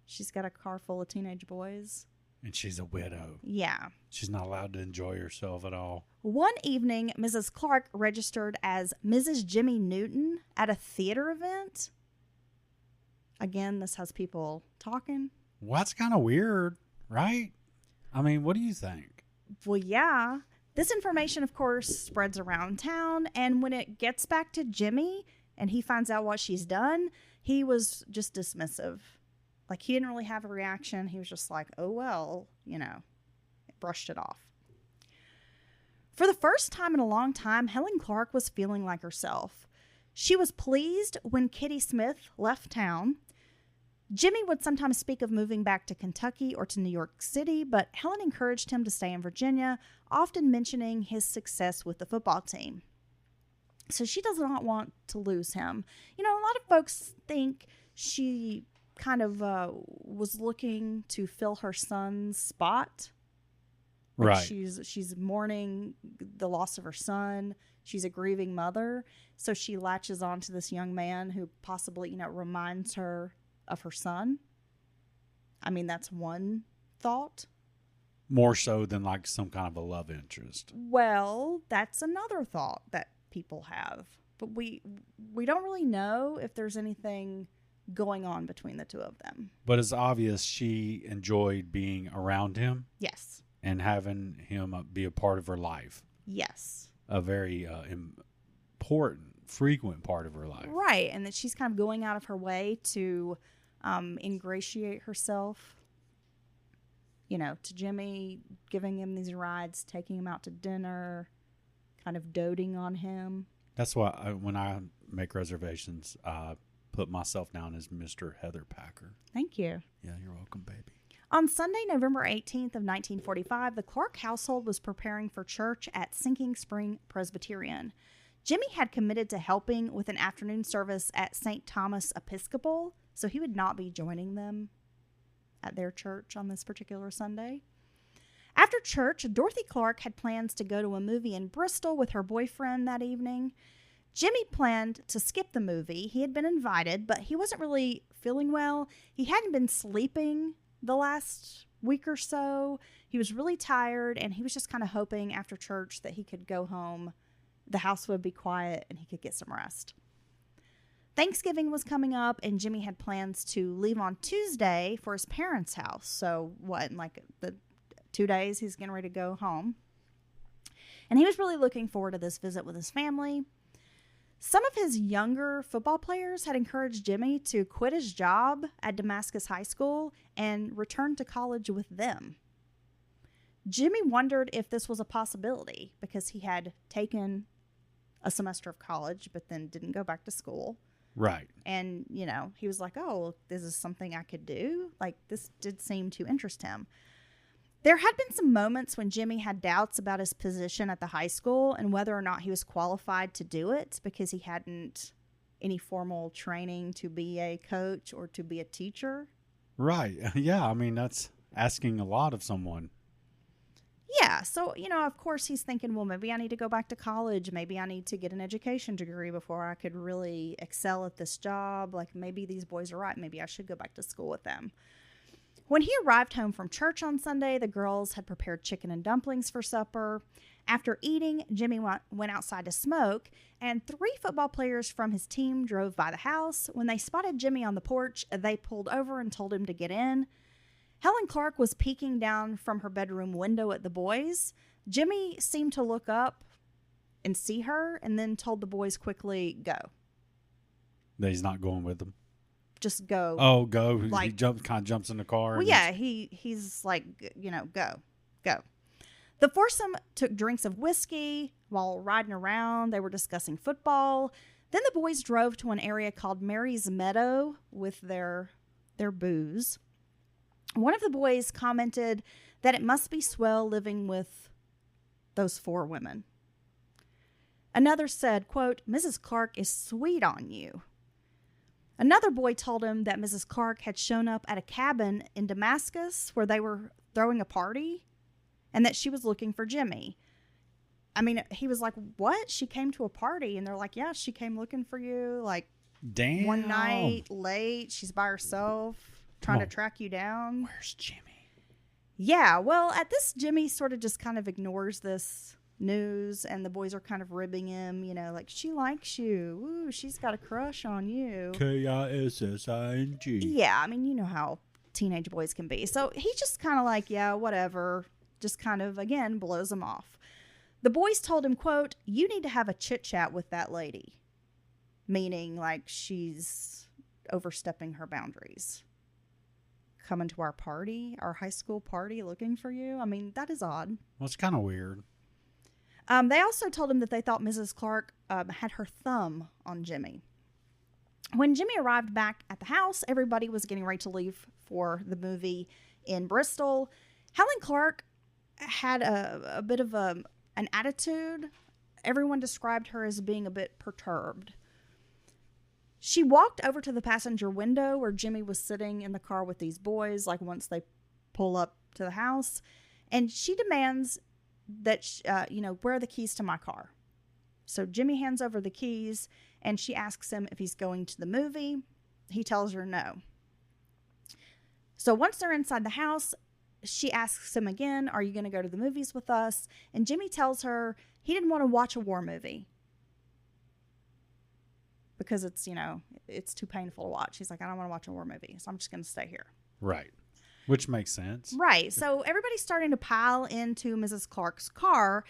She's got a car full of teenage boys. And she's a widow. Yeah. She's not allowed to enjoy herself at all. One evening, Mrs. Clark registered as Mrs. Jimmy Newton at a theater event. Again, this has people talking. Well, that's kind of weird, right? I mean, what do you think? Well, yeah. This information, of course, spreads around town. And when it gets back to Jimmy and he finds out what she's done, he was just dismissive. Like, he didn't really have a reaction. He was just like, oh, well, brushed it off. For the first time in a long time, Helen Clark was feeling like herself. She was pleased when Kitty Smith left town. Jimmy would sometimes speak of moving back to Kentucky or to New York City, but Helen encouraged him to stay in Virginia, often mentioning his success with the football team. So she does not want to lose him. A lot of folks think she kind of was looking to fill her son's spot. Right. She's mourning the loss of her son. She's a grieving mother. So she latches on to this young man who possibly, reminds her of her son. I mean, that's one thought. More so than like some kind of a love interest. Well, that's another thought that people have. But we don't really know if there's anything going on between the two of them. But it's obvious she enjoyed being around him. Yes. And having him be a part of her life. Yes. A very important, frequent part of her life. Right. And that she's kind of going out of her way to ingratiate herself, to Jimmy, giving him these rides, taking him out to dinner, kind of doting on him. That's why when I make reservations, I put myself down as Mr. Heather Packer. Thank you. Yeah, you're welcome, baby. On Sunday, November 18th of 1945, the Clark household was preparing for church at Sinking Spring Presbyterian. Jimmy had committed to helping with an afternoon service at St. Thomas Episcopal, so he would not be joining them at their church on this particular Sunday. After church, Dorothy Clark had plans to go to a movie in Bristol with her boyfriend that evening. Jimmy planned to skip the movie. He had been invited, but he wasn't really feeling well. He hadn't been sleeping the last week or so. He was really tired, and he was just kind of hoping after church that he could go home, the house would be quiet, and he could get some rest. Thanksgiving was coming up, and Jimmy had plans to leave on Tuesday for his parents' house. So in like the 2 days, he's getting ready to go home. And he was really looking forward to this visit with his family. Some of his younger football players had encouraged Jimmy to quit his job at Damascus High School and return to college with them. Jimmy wondered if this was a possibility because he had taken a semester of college but then didn't go back to school. Right. And, he was like, oh, this is something I could do. Like, this did seem to interest him. There had been some moments when Jimmy had doubts about his position at the high school and whether or not he was qualified to do it because he hadn't any formal training to be a coach or to be a teacher. Right. Yeah. I mean, that's asking a lot of someone. Yeah. So, of course he's thinking, well, maybe I need to go back to college. Maybe I need to get an education degree before I could really excel at this job. Like, maybe these boys are right. Maybe I should go back to school with them. When he arrived home from church on Sunday, the girls had prepared chicken and dumplings for supper. After eating, Jimmy went outside to smoke, and 3 football players from his team drove by the house. When they spotted Jimmy on the porch, they pulled over and told him to get in. Helen Clark was peeking down from her bedroom window at the boys. Jimmy seemed to look up and see her, and then told the boys quickly, go. That he's not going with them. Just go. Oh, go. Like, he jumps in the car. Well, yeah, he's like, go. The foursome took drinks of whiskey. While riding around, they were discussing football. Then the boys drove to an area called Mary's Meadow with their booze. One of the boys commented that it must be swell living with those 4 women. Another said, quote, Mrs. Clark is sweet on you. Another boy told him that Mrs. Clark had shown up at a cabin in Damascus where they were throwing a party and that she was looking for Jimmy. I mean, he was like, what? She came to a party? And they're like, yeah, she came looking for you. Like, damn. One night late, she's by herself trying to track you down. Where's Jimmy? Yeah, well, at this, Jimmy sort of just kind of ignores this news, and the boys are kind of ribbing him, like, she likes you. Ooh, she's got a crush on you. Kissing. Yeah, I mean, you know how teenage boys can be. So he's just kind of like, yeah, whatever. Just kind of, again, blows him off. The boys told him, quote, you need to have a chit-chat with that lady. Meaning, like, she's overstepping her boundaries. Coming to our party, our high school party, looking for you. I mean, that is odd. Well, it's kind of weird. They also told him that they thought Mrs. Clark had her thumb on Jimmy. When Jimmy arrived back at the house, everybody was getting ready to leave for the movie in Bristol. Helen Clark had a bit of an attitude. Everyone described her as being a bit perturbed. She walked over to the passenger window where Jimmy was sitting in the car with these boys, like once they pull up to the house, and she demands that, where are the keys to my car? So Jimmy hands over the keys, and she asks him if he's going to the movie. He tells her no. So once they're inside the house, she asks him again, are you going to go to the movies with us? And Jimmy tells her he didn't want to watch a war movie because it's, it's too painful to watch. He's like, I don't want to watch a war movie, so I'm just going to stay here. Right. Which makes sense. Right. So everybody's starting to pile into Mrs. Clark's car,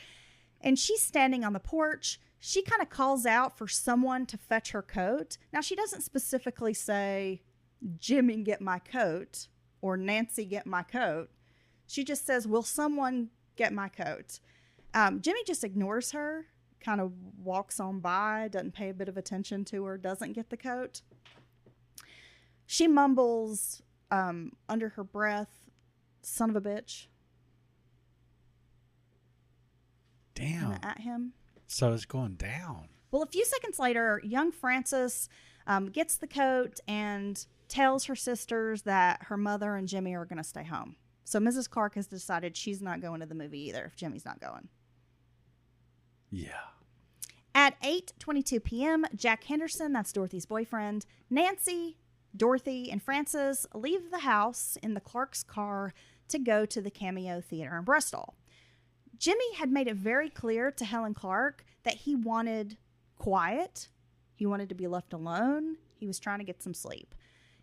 and she's standing on the porch. She kind of calls out for someone to fetch her coat. Now, she doesn't specifically say, Jimmy, get my coat, or Nancy, get my coat. She just says, will someone get my coat? Jimmy just ignores her, kind of walks on by, doesn't pay a bit of attention to her, doesn't get the coat. She mumbles under her breath, son of a bitch. Damn. At him. So it's going down. Well, a few seconds later, young Frances gets the coat and tells her sisters that her mother and Jimmy are going to stay home. So Mrs. Clark has decided she's not going to the movie either if Jimmy's not going. Yeah. At 8:22 p.m., Jack Henderson, that's Dorothy's boyfriend, Nancy, Dorothy and Frances leave the house in the Clark's car to go to the Cameo Theater in Bristol. Jimmy had made it very clear to Helen Clark that he wanted quiet. He wanted to be left alone. He was trying to get some sleep.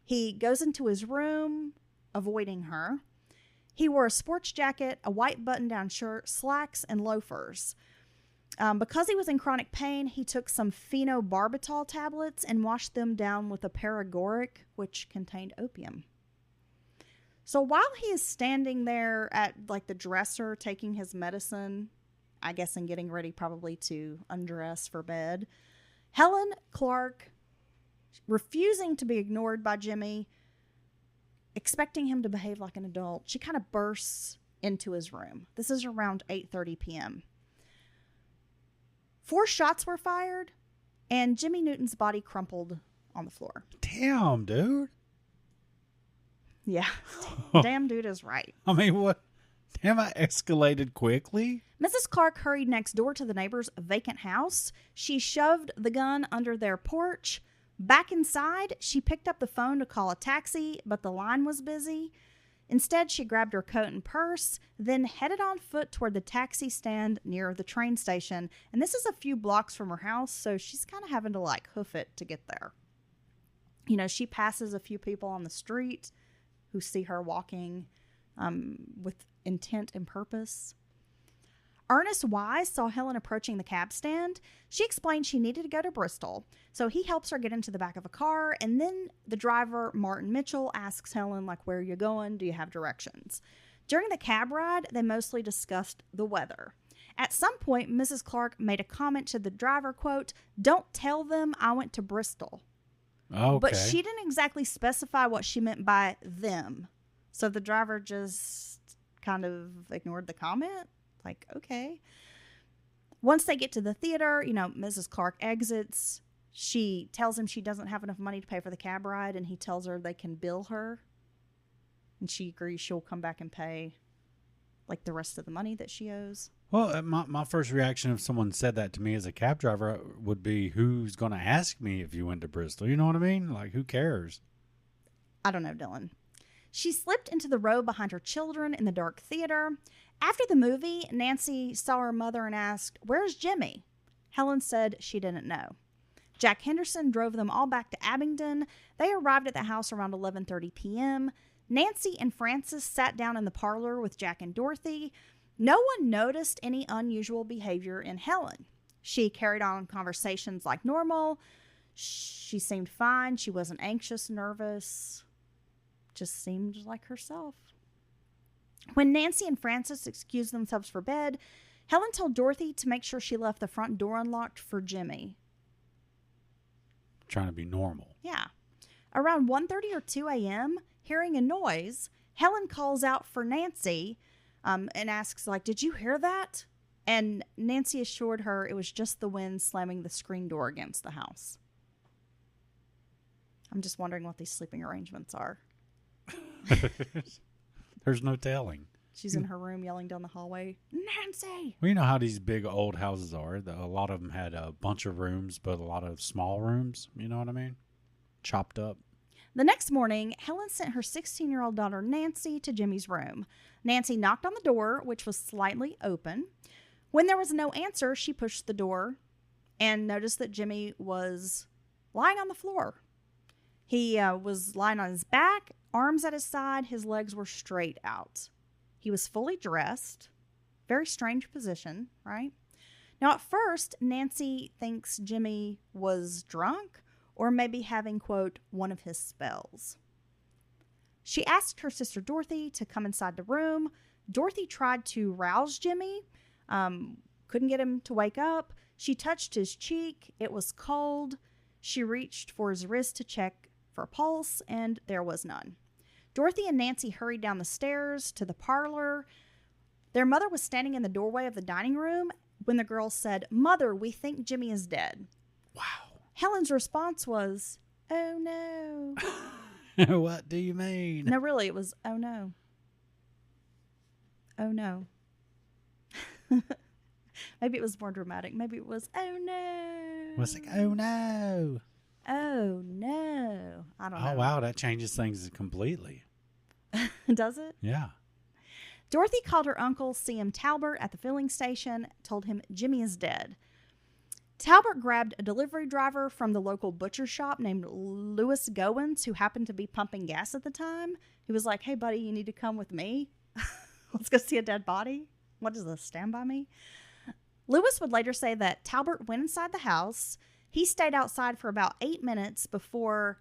He goes into his room, avoiding her. He wore a sports jacket, a white button-down shirt, slacks, and loafers. Because he was in chronic pain, he took some phenobarbital tablets and washed them down with a paregoric, which contained opium. So while he is standing there at like the dresser taking his medicine, I guess, and getting ready probably to undress for bed, Helen Clark, refusing to be ignored by Jimmy, expecting him to behave like an adult, she kind of bursts into his room. This is around 8:30 p.m. 4 shots were fired, and Jimmy Newton's body crumpled on the floor. Damn, dude. Yeah. Damn dude is right. I mean, what? Damn, I escalated quickly. Mrs. Clark hurried next door to the neighbor's vacant house. She shoved the gun under their porch. Back inside, she picked up the phone to call a taxi, but the line was busy. Instead, she grabbed her coat and purse, then headed on foot toward the taxi stand near the train station. And this is a few blocks from her house, so she's kind of having to like hoof it to get there. You know, she passes a few people on the street who see her walking with intent and purpose. Ernest Wise saw Helen approaching the cab stand. She explained she needed to go to Bristol, so he helps her get into the back of a car, and then the driver, Martin Mitchell, asks Helen, like, where are you going? Do you have directions? During the cab ride, they mostly discussed the weather. At some point, Mrs. Clark made a comment to the driver, quote, "Don't tell them I went to Bristol." Okay. But she didn't exactly specify what she meant by them. So the driver just kind of ignored the comment. Like, okay. Once they get to the theater, you know, Mrs. Clark exits. She tells him she doesn't have enough money to pay for the cab ride, and he tells her they can bill her. And she agrees she'll come back and pay, like, the rest of the money that she owes. Well, my first reaction if someone said that to me as a cab driver would be, who's going to ask me if you went to Bristol? You know what I mean? Like, who cares? I don't know, Dylan. She slipped into the row behind her children in the dark theater. After the movie, Nancy saw her mother and asked, "Where's Jimmy?" Helen said she didn't know. Jack Henderson drove them all back to Abingdon. They arrived at the house around 11:30 p.m. Nancy and Frances sat down in the parlor with Jack and Dorothy. No one noticed any unusual behavior in Helen. She carried on conversations like normal. She seemed fine. She wasn't anxious, nervous. Just seemed like herself. When Nancy and Frances excused themselves for bed, Helen told Dorothy to make sure she left the front door unlocked for Jimmy. Trying to be normal. Yeah. Around 1:30 or 2 a.m., hearing a noise, Helen calls out for Nancy and asks, like, "Did you hear that?" And Nancy assured her it was just the wind slamming the screen door against the house. I'm just wondering what these sleeping arrangements are. There's no telling. She's in her room yelling down the hallway, "Nancy!" Well, you know how these big old houses are. A lot of them had a bunch of rooms, but a lot of small rooms. You know what I mean? Chopped up. The next morning, Helen sent her 16-year-old daughter Nancy to Jimmy's room. Nancy knocked on the door, which was slightly open. When there was no answer, she pushed the door and noticed that Jimmy was lying on the floor. He was lying on his back, arms at his side. His legs were straight out. He was fully dressed. Very strange position, right? Now, at first, Nancy thinks Jimmy was drunk or maybe having, quote, one of his spells. She asked her sister Dorothy to come inside the room. Dorothy tried to rouse Jimmy, couldn't get him to wake up. She touched his cheek. It was cold. She reached for his wrist to check for a pulse, and there was none. Dorothy and Nancy hurried down the stairs to the parlor. Their mother was standing in the doorway of the dining room when the girls said, "Mother, we think Jimmy is dead." Wow. Helen's response was, "Oh, no." What do you mean? No, really, it was, "Oh, no. Oh, no." Maybe it was more dramatic. Maybe it was, "Oh, no." It was like, oh, no. Oh, no. I don't know. Oh, wow. That changes things completely. Does it? Yeah. Dorothy called her uncle, C.M. Talbert, at the filling station, told him Jimmy is dead. Talbert grabbed a delivery driver from the local butcher shop named Louis Goins, who happened to be pumping gas at the time. He was like, hey, buddy, you need to come with me. Let's go see a dead body. What is this, Stand By Me? Louis would later say that Talbert went inside the house. He stayed outside for about 8 minutes before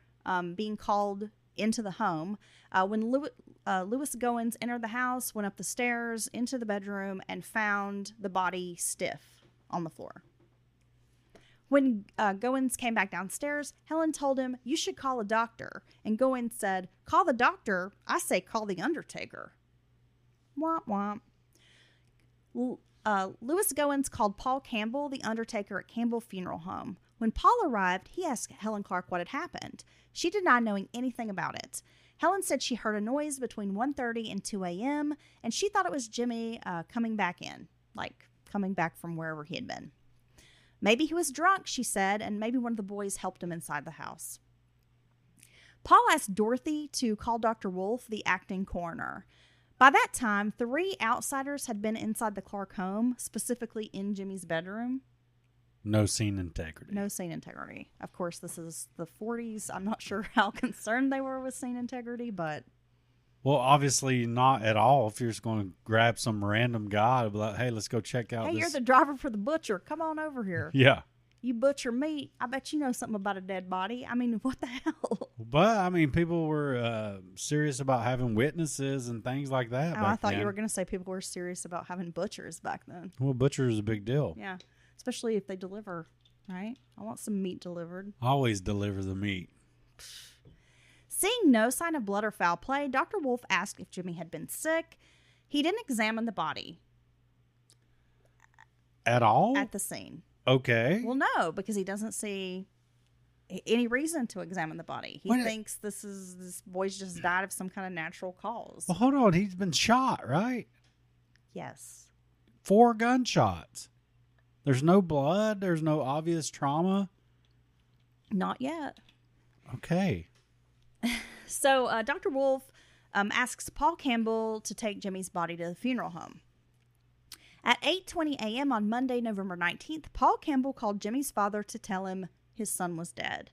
being called into the home. When Louis Goins entered the house, went up the stairs into the bedroom, and found the body stiff on the floor. When Goins came back downstairs, Helen told him, you should call a doctor. And Goins said, call the doctor? I say call the undertaker. Womp womp. Louis Goins called Paul Campbell, the undertaker at Campbell Funeral Home. When Paul arrived, he asked Helen Clark what had happened. She denied knowing anything about it. Helen said she heard a noise between 1:30 and 2 a.m., and she thought it was Jimmy coming back in, like coming back from wherever he had been. Maybe he was drunk, she said, and maybe one of the boys helped him inside the house. Paul asked Dorothy to call Dr. Wolf, the acting coroner. By that time, 3 outsiders had been inside the Clark home, specifically in Jimmy's bedroom. No scene integrity. No scene integrity. Of course, this is the 40s. I'm not sure how concerned they were with scene integrity, but... Well, obviously not at all. If you're just going to grab some random guy and be like, hey, let's go check out Hey, this. you're the driver for the butcher. Come on over here. Yeah. You butcher meat. I bet you know something about a dead body. I mean, what the hell? But, I mean, people were serious about having witnesses and things like that. Oh, I thought you were going to say people were serious about having butchers back then. Well, butcher is a big deal. Yeah. Especially if they deliver, right? I want some meat delivered. Always deliver the meat. Seeing no sign of blood or foul play, Dr. Wolf asked if Jimmy had been sick. He didn't examine the body. At all? At the scene. Okay. Well, no, because he doesn't see any reason to examine the body. He thinks this boy's just died of some kind of natural cause. Well, hold on. He's been shot, right? Yes. 4 gunshots. There's no blood. There's no obvious trauma. Not yet. Okay. So Dr. Wolf asks Paul Campbell to take Jimmy's body to the funeral home. At 8:20 a.m. on Monday, November 19th, Paul Campbell called Jimmy's father to tell him his son was dead.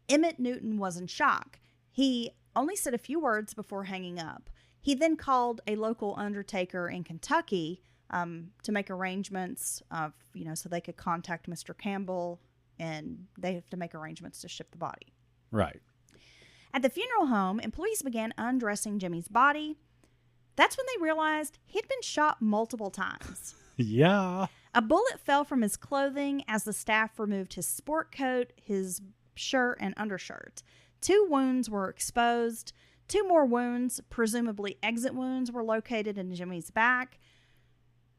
Emmett Newton was in shock. He only said a few words before hanging up. He then called a local undertaker in Kentucky to make arrangements so they could contact Mr. Campbell, and they have to make arrangements to ship the body. Right. At the funeral home, employees began undressing Jimmy's body. That's when they realized he'd been shot multiple times. Yeah. A bullet fell from his clothing as the staff removed his sport coat, his shirt, and undershirt. 2 wounds were exposed. 2 more wounds, presumably exit wounds, were located in Jimmy's back.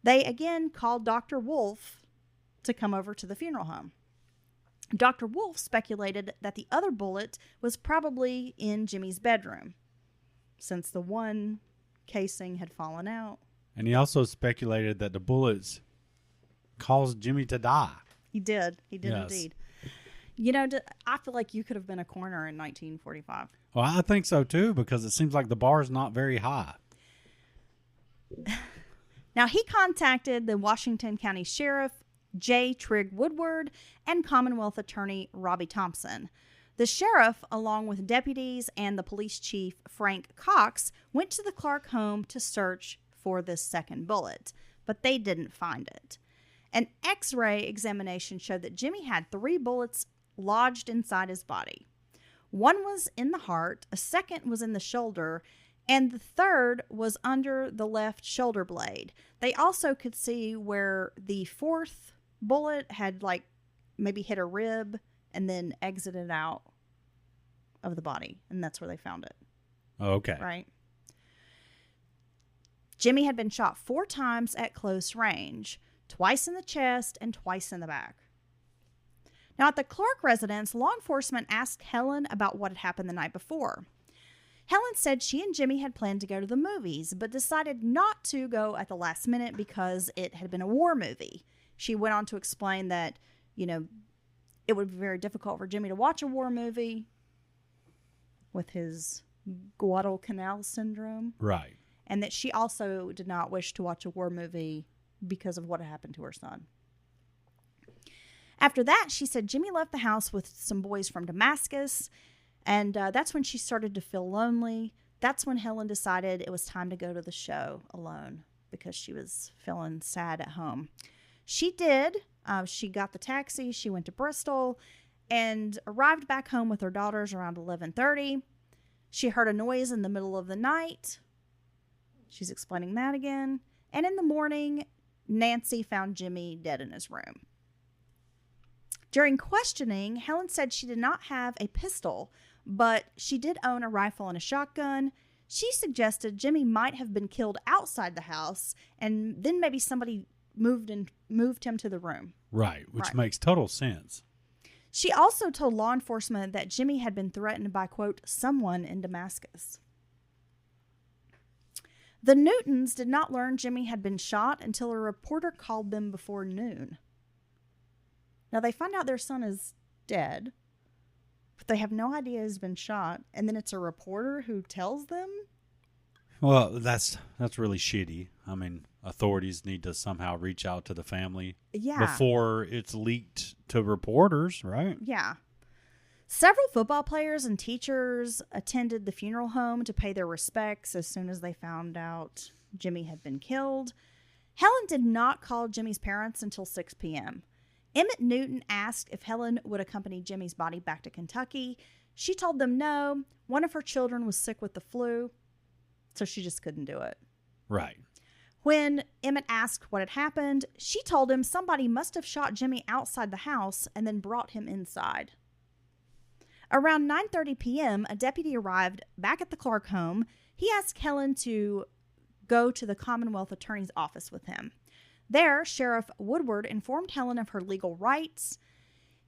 They again called Dr. Wolf to come over to the funeral home. Dr. Wolf speculated that the other bullet was probably in Jimmy's bedroom, since the one casing had fallen out. And he also speculated that the bullets caused Jimmy to die. He did. He did Yes. indeed. You know, I feel like you could have been a coroner in 1945. Well, I think so too, because it seems like the bar is not very high. Now, he contacted the Washington County Sheriff, J. Trigg Woodward, and Commonwealth Attorney Robbie Thompson. The sheriff, along with deputies and the police chief, Frank Cox, went to the Clark home to search for this second bullet, but they didn't find it. An X-ray examination showed that Jimmy had 3 bullets lodged inside his body. 1 was in the heart, a second was in the shoulder, and the third was under the left shoulder blade. They also could see where the 4th bullet had maybe hit a rib and then exited out of the body, and that's where they found it. Okay. Right? Jimmy had been shot 4 times at close range, twice in the chest and twice in the back. Now, at the Clark residence, law enforcement asked Helen about what had happened the night before. Helen said she and Jimmy had planned to go to the movies, but decided not to go at the last minute because it had been a war movie. She went on to explain that, it would be very difficult for Jimmy to watch a war movie with his Guadalcanal syndrome. Right. And that she also did not wish to watch a war movie because of what had happened to her son. After that, she said Jimmy left the house with some boys from Damascus, and that's when she started to feel lonely. That's when Helen decided it was time to go to the show alone because she was feeling sad at home. She did. She got the taxi. She went to Bristol and arrived back home with her daughters around 11:30. She heard a noise in the middle of the night. She's explaining that again. And in the morning, Nancy found Jimmy dead in his room. During questioning, Helen said she did not have a pistol, but she did own a rifle and a shotgun. She suggested Jimmy might have been killed outside the house, and then maybe somebody moved him to the room. Right, which Right. makes total sense. She also told law enforcement that Jimmy had been threatened by, quote, someone in Damascus. The Newtons did not learn Jimmy had been shot until a reporter called them before noon. Now, they find out their son is dead, but they have no idea he's been shot, and then it's a reporter who tells them? Well, that's really shitty. I mean, authorities need to somehow reach out to the family before it's leaked to reporters, right? Yeah. Several football players and teachers attended the funeral home to pay their respects as soon as they found out Jimmy had been killed. Helen did not call Jimmy's parents until 6 p.m. Emmett Newton asked if Helen would accompany Jimmy's body back to Kentucky. She told them no. One of her children was sick with the flu, so she just couldn't do it. Right. When Emmett asked what had happened, she told him somebody must have shot Jimmy outside the house and then brought him inside. Around 9:30 p.m., a deputy arrived back at the Clark home. He asked Helen to go to the Commonwealth Attorney's office with him. There, Sheriff Woodward informed Helen of her legal rights.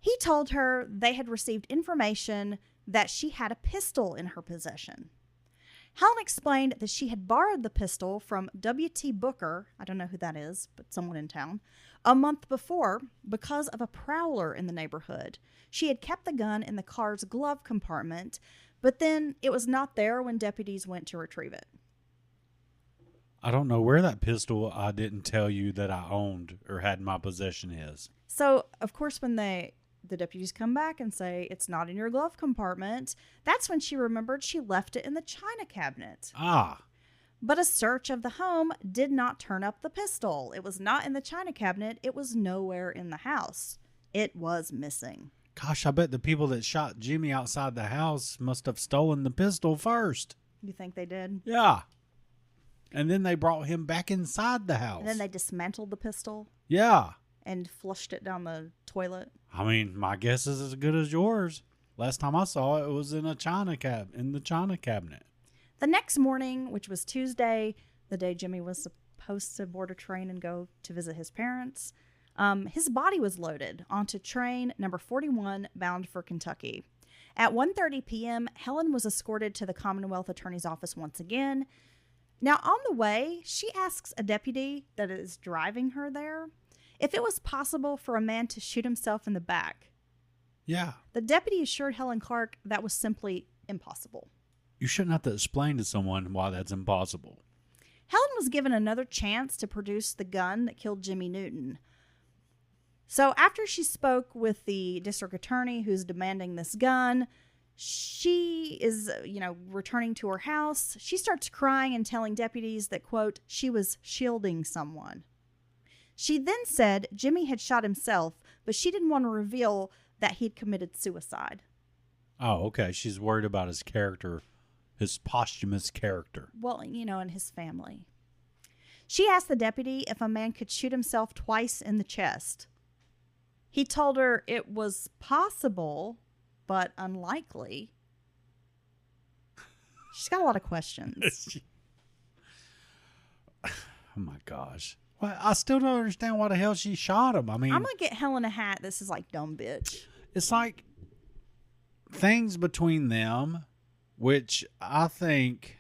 He told her they had received information that she had a pistol in her possession. Helen explained that she had borrowed the pistol from W.T. Booker, I don't know who that is, but someone in town, a month before because of a prowler in the neighborhood. She had kept the gun in the car's glove compartment, but then it was not there when deputies went to retrieve it. I don't know where that pistol I didn't tell you that I owned or had in my possession is. So, of course, when the deputies come back and say it's not in your glove compartment, that's when she remembered she left it in the china cabinet. Ah. But a search of the home did not turn up the pistol. It was not in the china cabinet. It was nowhere in the house. It was missing. Gosh, I bet the people that shot Jimmy outside the house must have stolen the pistol first. You think they did? Yeah. And then they brought him back inside the house. And then they dismantled the pistol Yeah. and flushed it down the toilet. I mean, my guess is as good as yours. Last time I saw it, it was in the china cabinet. The next morning, which was Tuesday, the day Jimmy was supposed to board a train and go to visit his parents, his body was loaded onto train number 41 bound for Kentucky. At 1:30 p.m., Helen was escorted to the Commonwealth Attorney's office once again. Now, on the way, she asks a deputy that is driving her there if it was possible for a man to shoot himself in the back. Yeah. The deputy assured Helen Clark that was simply impossible. You shouldn't have to explain to someone why that's impossible. Helen was given another chance to produce the gun that killed Jimmy Newton. So after she spoke with the district attorney who's demanding this gun, she is, returning to her house. She starts crying and telling deputies that, quote, she was shielding someone. She then said Jimmy had shot himself, but she didn't want to reveal that he'd committed suicide. Oh, okay. She's worried about his character, his posthumous character. Well, and his family. She asked the deputy if a man could shoot himself twice in the chest. He told her it was possible, but unlikely. She's got a lot of questions. Oh my gosh. Well, I still don't understand why the hell she shot him. I mean, I'm going to get Helen a hat. This is like dumb bitch. It's like things between them, which I think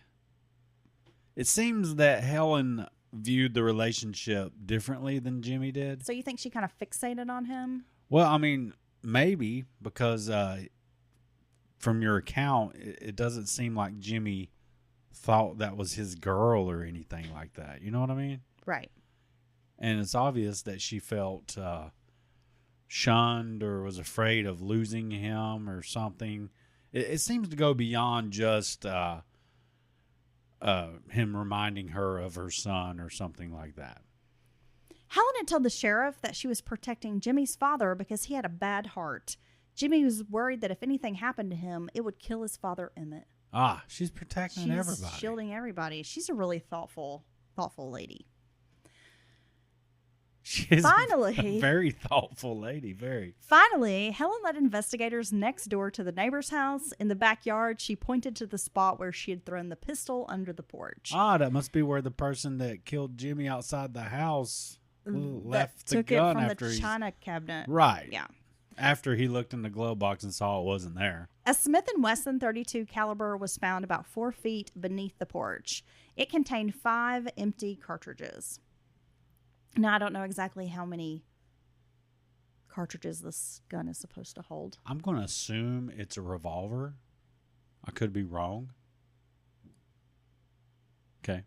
it seems that Helen viewed the relationship differently than Jimmy did. So you think she kind of fixated on him? Well, I mean, maybe because from your account, it doesn't seem like Jimmy thought that was his girl or anything like that. You know what I mean? Right. And it's obvious that she felt shunned or was afraid of losing him or something. It seems to go beyond just him reminding her of her son or something like that. Helen had told the sheriff that she was protecting Jimmy's father because he had a bad heart. Jimmy was worried that if anything happened to him, it would kill his father, Emmett. She's protecting everybody. She's shielding everybody. She's a really thoughtful lady. She's Finally, a very thoughtful lady, very. Finally, Helen led investigators next door to the neighbor's house. In the backyard, she pointed to the spot where she had thrown the pistol under the porch. That must be where the person that killed Jimmy outside the house left the took gun it from after the china cabinet. Right. Yeah. After he looked in the glove box and saw it wasn't there. A Smith & Wesson .32 caliber was found about 4 feet beneath the porch. It contained 5 empty cartridges. Now, I don't know exactly how many cartridges this gun is supposed to hold. I'm going to assume it's a revolver. I could be wrong. Okay.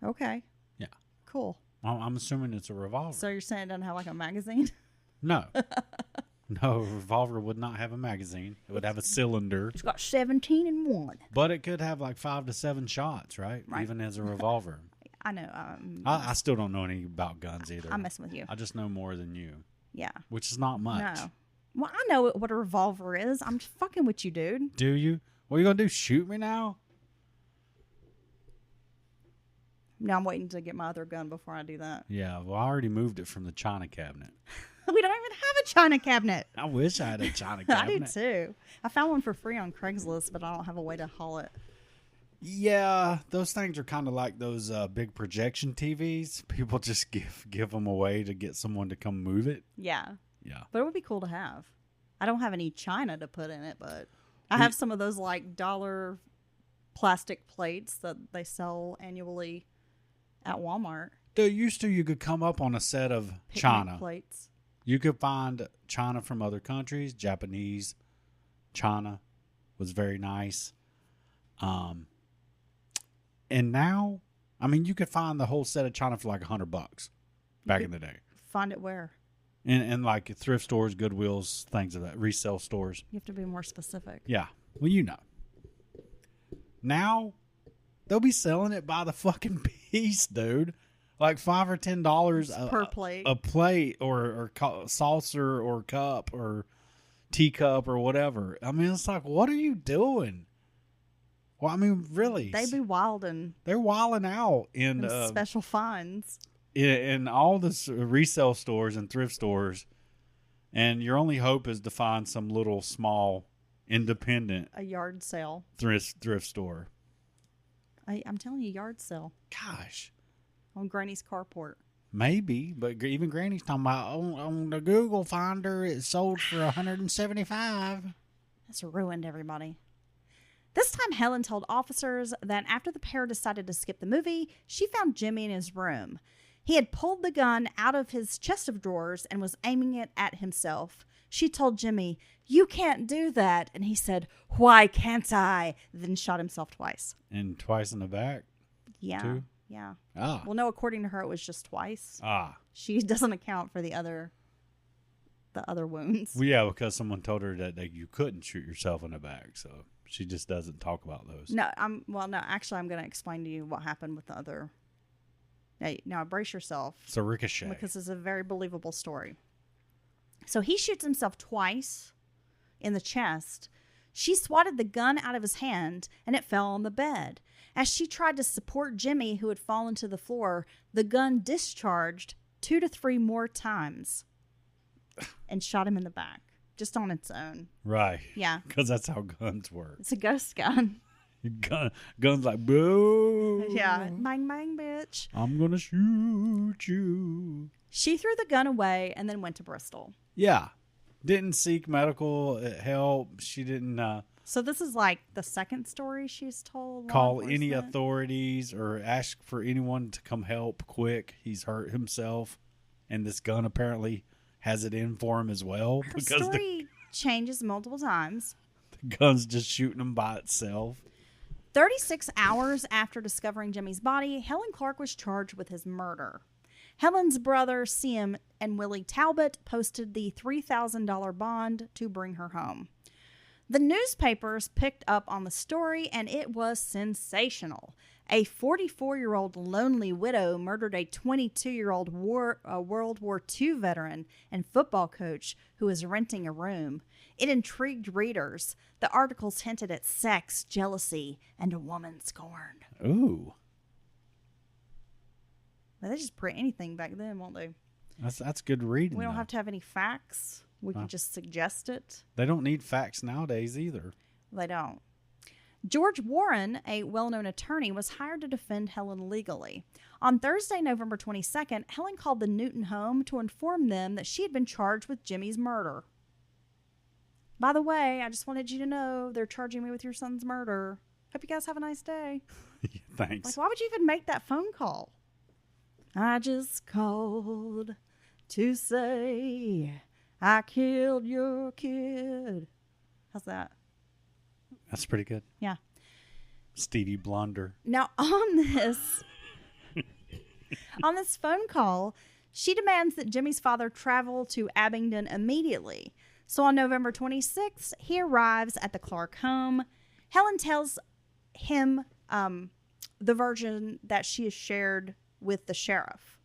Okay. Yeah. Cool. I'm assuming it's a revolver. So you're saying it doesn't have like a magazine? No. No, a revolver would not have a magazine. It would have a cylinder. It's got 17 in one. But it could have like 5 to 7 shots, right? Even as a revolver. I know. I still don't know anything about guns either. I'm messing with you. I just know more than you. Yeah. Which is not much. No. Well, I know what a revolver is. I'm just fucking with you, dude. Do you? What are you going to do? Shoot me now? Now I'm waiting to get my other gun before I do that. Yeah, well, I already moved it from the china cabinet. We don't even have a china cabinet. I wish I had a china cabinet. I do too. I found one for free on Craigslist, but I don't have a way to haul it. Yeah, those things are kind of like those big projection TVs. People just give them away to get someone to come move it. Yeah. Yeah. But it would be cool to have. I don't have any china to put in it, but I have some of those like dollar plastic plates that they sell annually at Walmart. You could come up on a set of Picnic china plates. You could find china from other countries. Japanese china was very nice. And now, I mean, you could find the whole set of china for like $100 back in the day. Find it where? In like thrift stores, Goodwills, things of that, resale stores. You have to be more specific. Yeah. Well, you know. Now, they'll be selling it by the fucking piece, dude. Like $5 or $10 per plate. A plate or saucer or cup or teacup or whatever. I mean, it's like, what are you doing? Well, I mean, really. They be wilding. They're wilding out in special finds. In all the resale stores and thrift stores. And your only hope is to find some little small independent. A yard sale. Thrift store. I'm telling you, yard sale. Gosh. On Granny's carport. Maybe, but even Granny's talking about on the Google Finder, it sold for $175. That's ruined everybody. This time, Helen told officers that after the pair decided to skip the movie, she found Jimmy in his room. He had pulled the gun out of his chest of drawers and was aiming it at himself. She told Jimmy, "You can't do that." And he said, "Why can't I?" Then shot himself twice. And twice in the back? Yeah. Too? Yeah. Ah. Well, no, according to her, it was just twice. Ah. She doesn't account for the other wounds. Well, yeah, because someone told her that you couldn't shoot yourself in the back, so she just doesn't talk about those. No, actually, I'm going to explain to you what happened with the other. Now, brace yourself. It's a ricochet. Because it's a very believable story. So he shoots himself twice in the chest. She swatted the gun out of his hand, and it fell on the bed. As she tried to support Jimmy, who had fallen to the floor, the gun discharged 2 to 3 more times and shot him in the back, just on its own. Right. Yeah. Because that's how guns work. It's a ghost gun. Guns like, boo. Yeah. Bang, bang, bitch. I'm going to shoot you. She threw the gun away and then went to Bristol. Yeah. Didn't seek medical help. She didn't so this is like the second story she's told. Call any authorities or ask for anyone to come help quick. He's hurt himself. And this gun apparently has it in for him as well. Her Because story changes multiple times. the gun's just shooting him by itself. 36 hours after discovering Jimmy's body, Helen Clark was charged with his murder. Helen's brother, Sim, and Willie Talbot posted the $3,000 bond to bring her home. The newspapers picked up on the story, and it was sensational. A 44-year-old lonely widow murdered a 22-year-old World War II veteran and football coach who was renting a room. It intrigued readers. The articles hinted at sex, jealousy, and a woman scorned. Ooh. Well, they just print anything back then, won't they? That's good reading. We don't though. have to have any facts. We can just suggest it. They don't need facts nowadays either. They don't. George Warren, a well-known attorney, was hired to defend Helen legally. On Thursday, November 22nd, Helen called the Newton home to inform them that she had been charged with Jimmy's murder. By the way, I just wanted you to know they're charging me with your son's murder. Hope you guys have a nice day. Thanks. Like, why would you even make that phone call? I just called to say I killed your kid. How's that? That's pretty good. Yeah. Stevie Blunder. Now, on this phone call, she demands that Jimmy's father travel to Abingdon immediately. So on November 26th, he arrives at the Clark home. Helen tells him the version that she has shared with the sheriff.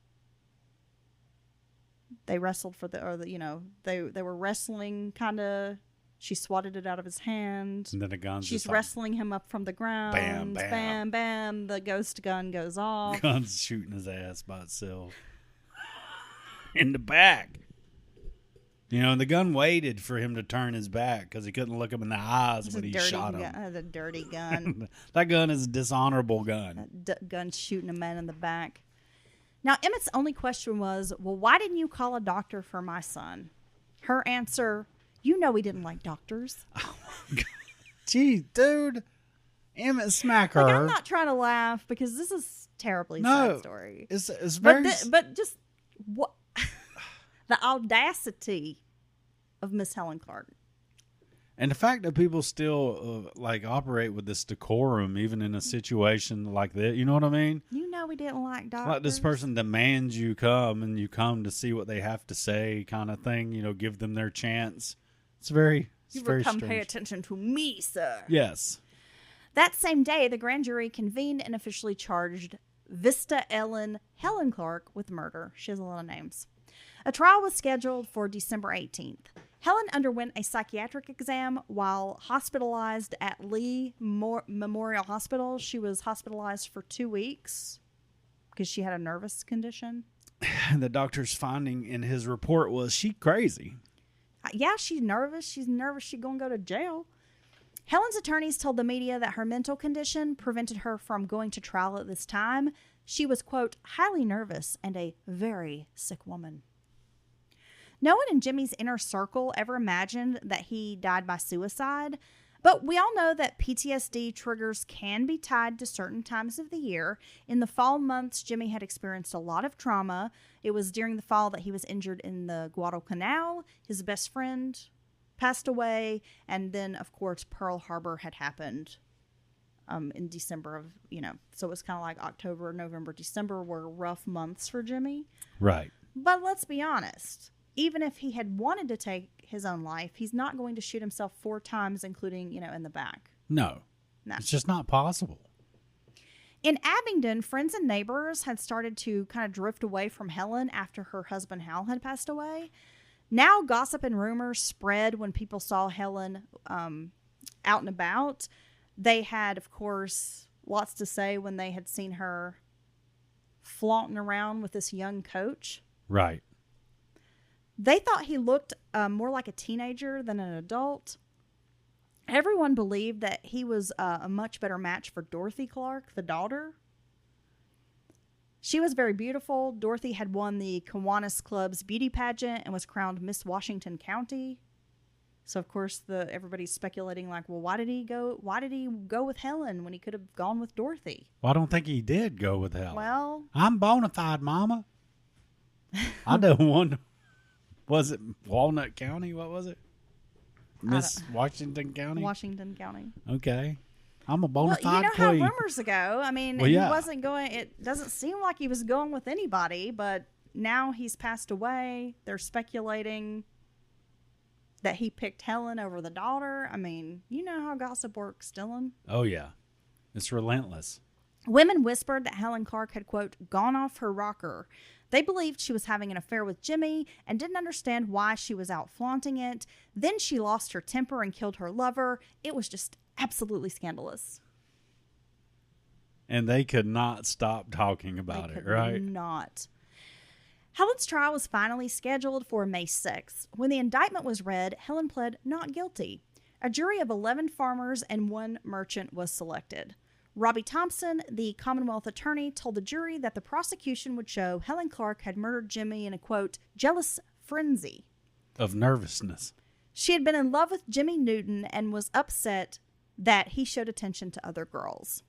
They wrestled they were wrestling kind of. She swatted it out of his hand. And then a gun's She's just wrestling him up from the ground. Bam, bam. Bam, bam. The ghost gun goes off. Gun's shooting his ass by itself. In the back. You know, and the gun waited for him to turn his back because he couldn't look him in the eyes when he shot him. That's a dirty gun. That gun is a dishonorable gun. That gun shooting a man in the back. Now, Emmett's only question was, well, why didn't you call a doctor for my son? Her answer, you know he didn't like doctors. Gee, dude. Emmett smack her. Like, I'm not trying to laugh because this is terribly sad story. It's very... But just what the audacity of Miss Helen Clark. And the fact that people still operate with this decorum, even in a situation like that, you know what I mean? You know we didn't like doctors. Like this person demands you come, and you come to see what they have to say, kind of thing. You know, give them their chance. It's very come strange. pay attention to me, sir. Yes. That same day, the grand jury convened and officially charged Vista Ellen Helen Clark with murder. She has a lot of names. A trial was scheduled for December 18th. Helen underwent a psychiatric exam while hospitalized at Lee Memorial Hospital. She was hospitalized for 2 weeks because she had a nervous condition. The doctor's finding in his report was she crazy. Yeah, she's nervous. She's nervous she's going to go to jail. Helen's attorneys told the media that her mental condition prevented her from going to trial at this time. She was, quote, highly nervous and a very sick woman. No one in Jimmy's inner circle ever imagined that he died by suicide, but we all know that PTSD triggers can be tied to certain times of the year. In the fall months, Jimmy had experienced a lot of trauma. It was during the fall that he was injured in the Guadalcanal. His best friend passed away, and then, of course, Pearl Harbor had happened in December of, so it was kind of like October, November, December were rough months for Jimmy. Right. But let's be honest. Even if he had wanted to take his own life, he's not going to shoot himself 4 times, including, in the back. No. It's just not possible. In Abingdon, friends and neighbors had started to kind of drift away from Helen after her husband Hal had passed away. Now gossip and rumors spread when people saw Helen out and about. They had, of course, lots to say when they had seen her flaunting around with this young coach. Right. They thought he looked more like a teenager than an adult. Everyone believed that he was a much better match for Dorothy Clark, the daughter. She was very beautiful. Dorothy had won the Kiwanis Club's beauty pageant and was crowned Miss Washington County. So, of course, everybody's speculating, like, well, why did he go with Helen when he could have gone with Dorothy? Well, I don't think he did go with Helen. Well, I'm bona fide, Mama. I don't wonder. Was it Walnut County? What was it? Miss Washington County? Washington County. Okay. I'm a bona Well, fide you know how queen. rumors go. I mean, Well, he yeah. wasn't going. It doesn't seem like he was going with anybody, but now he's passed away. They're speculating that he picked Helen over the daughter. I mean, you know how gossip works, Dylan. Oh, yeah. It's relentless. Women whispered that Helen Clark had, quote, gone off her rocker. They believed she was having an affair with Jimmy and didn't understand why she was out flaunting it. Then she lost her temper and killed her lover. It was just absolutely scandalous. And they could not stop talking about it, right? Not. Helen's trial was finally scheduled for May 6th. When the indictment was read, Helen pled not guilty. A jury of 11 farmers and 1 merchant was selected. Robbie Thompson, the Commonwealth attorney, told the jury that the prosecution would show Helen Clark had murdered Jimmy in a, quote, jealous frenzy. Of nervousness. She had been in love with Jimmy Newton and was upset that he showed attention to other girls.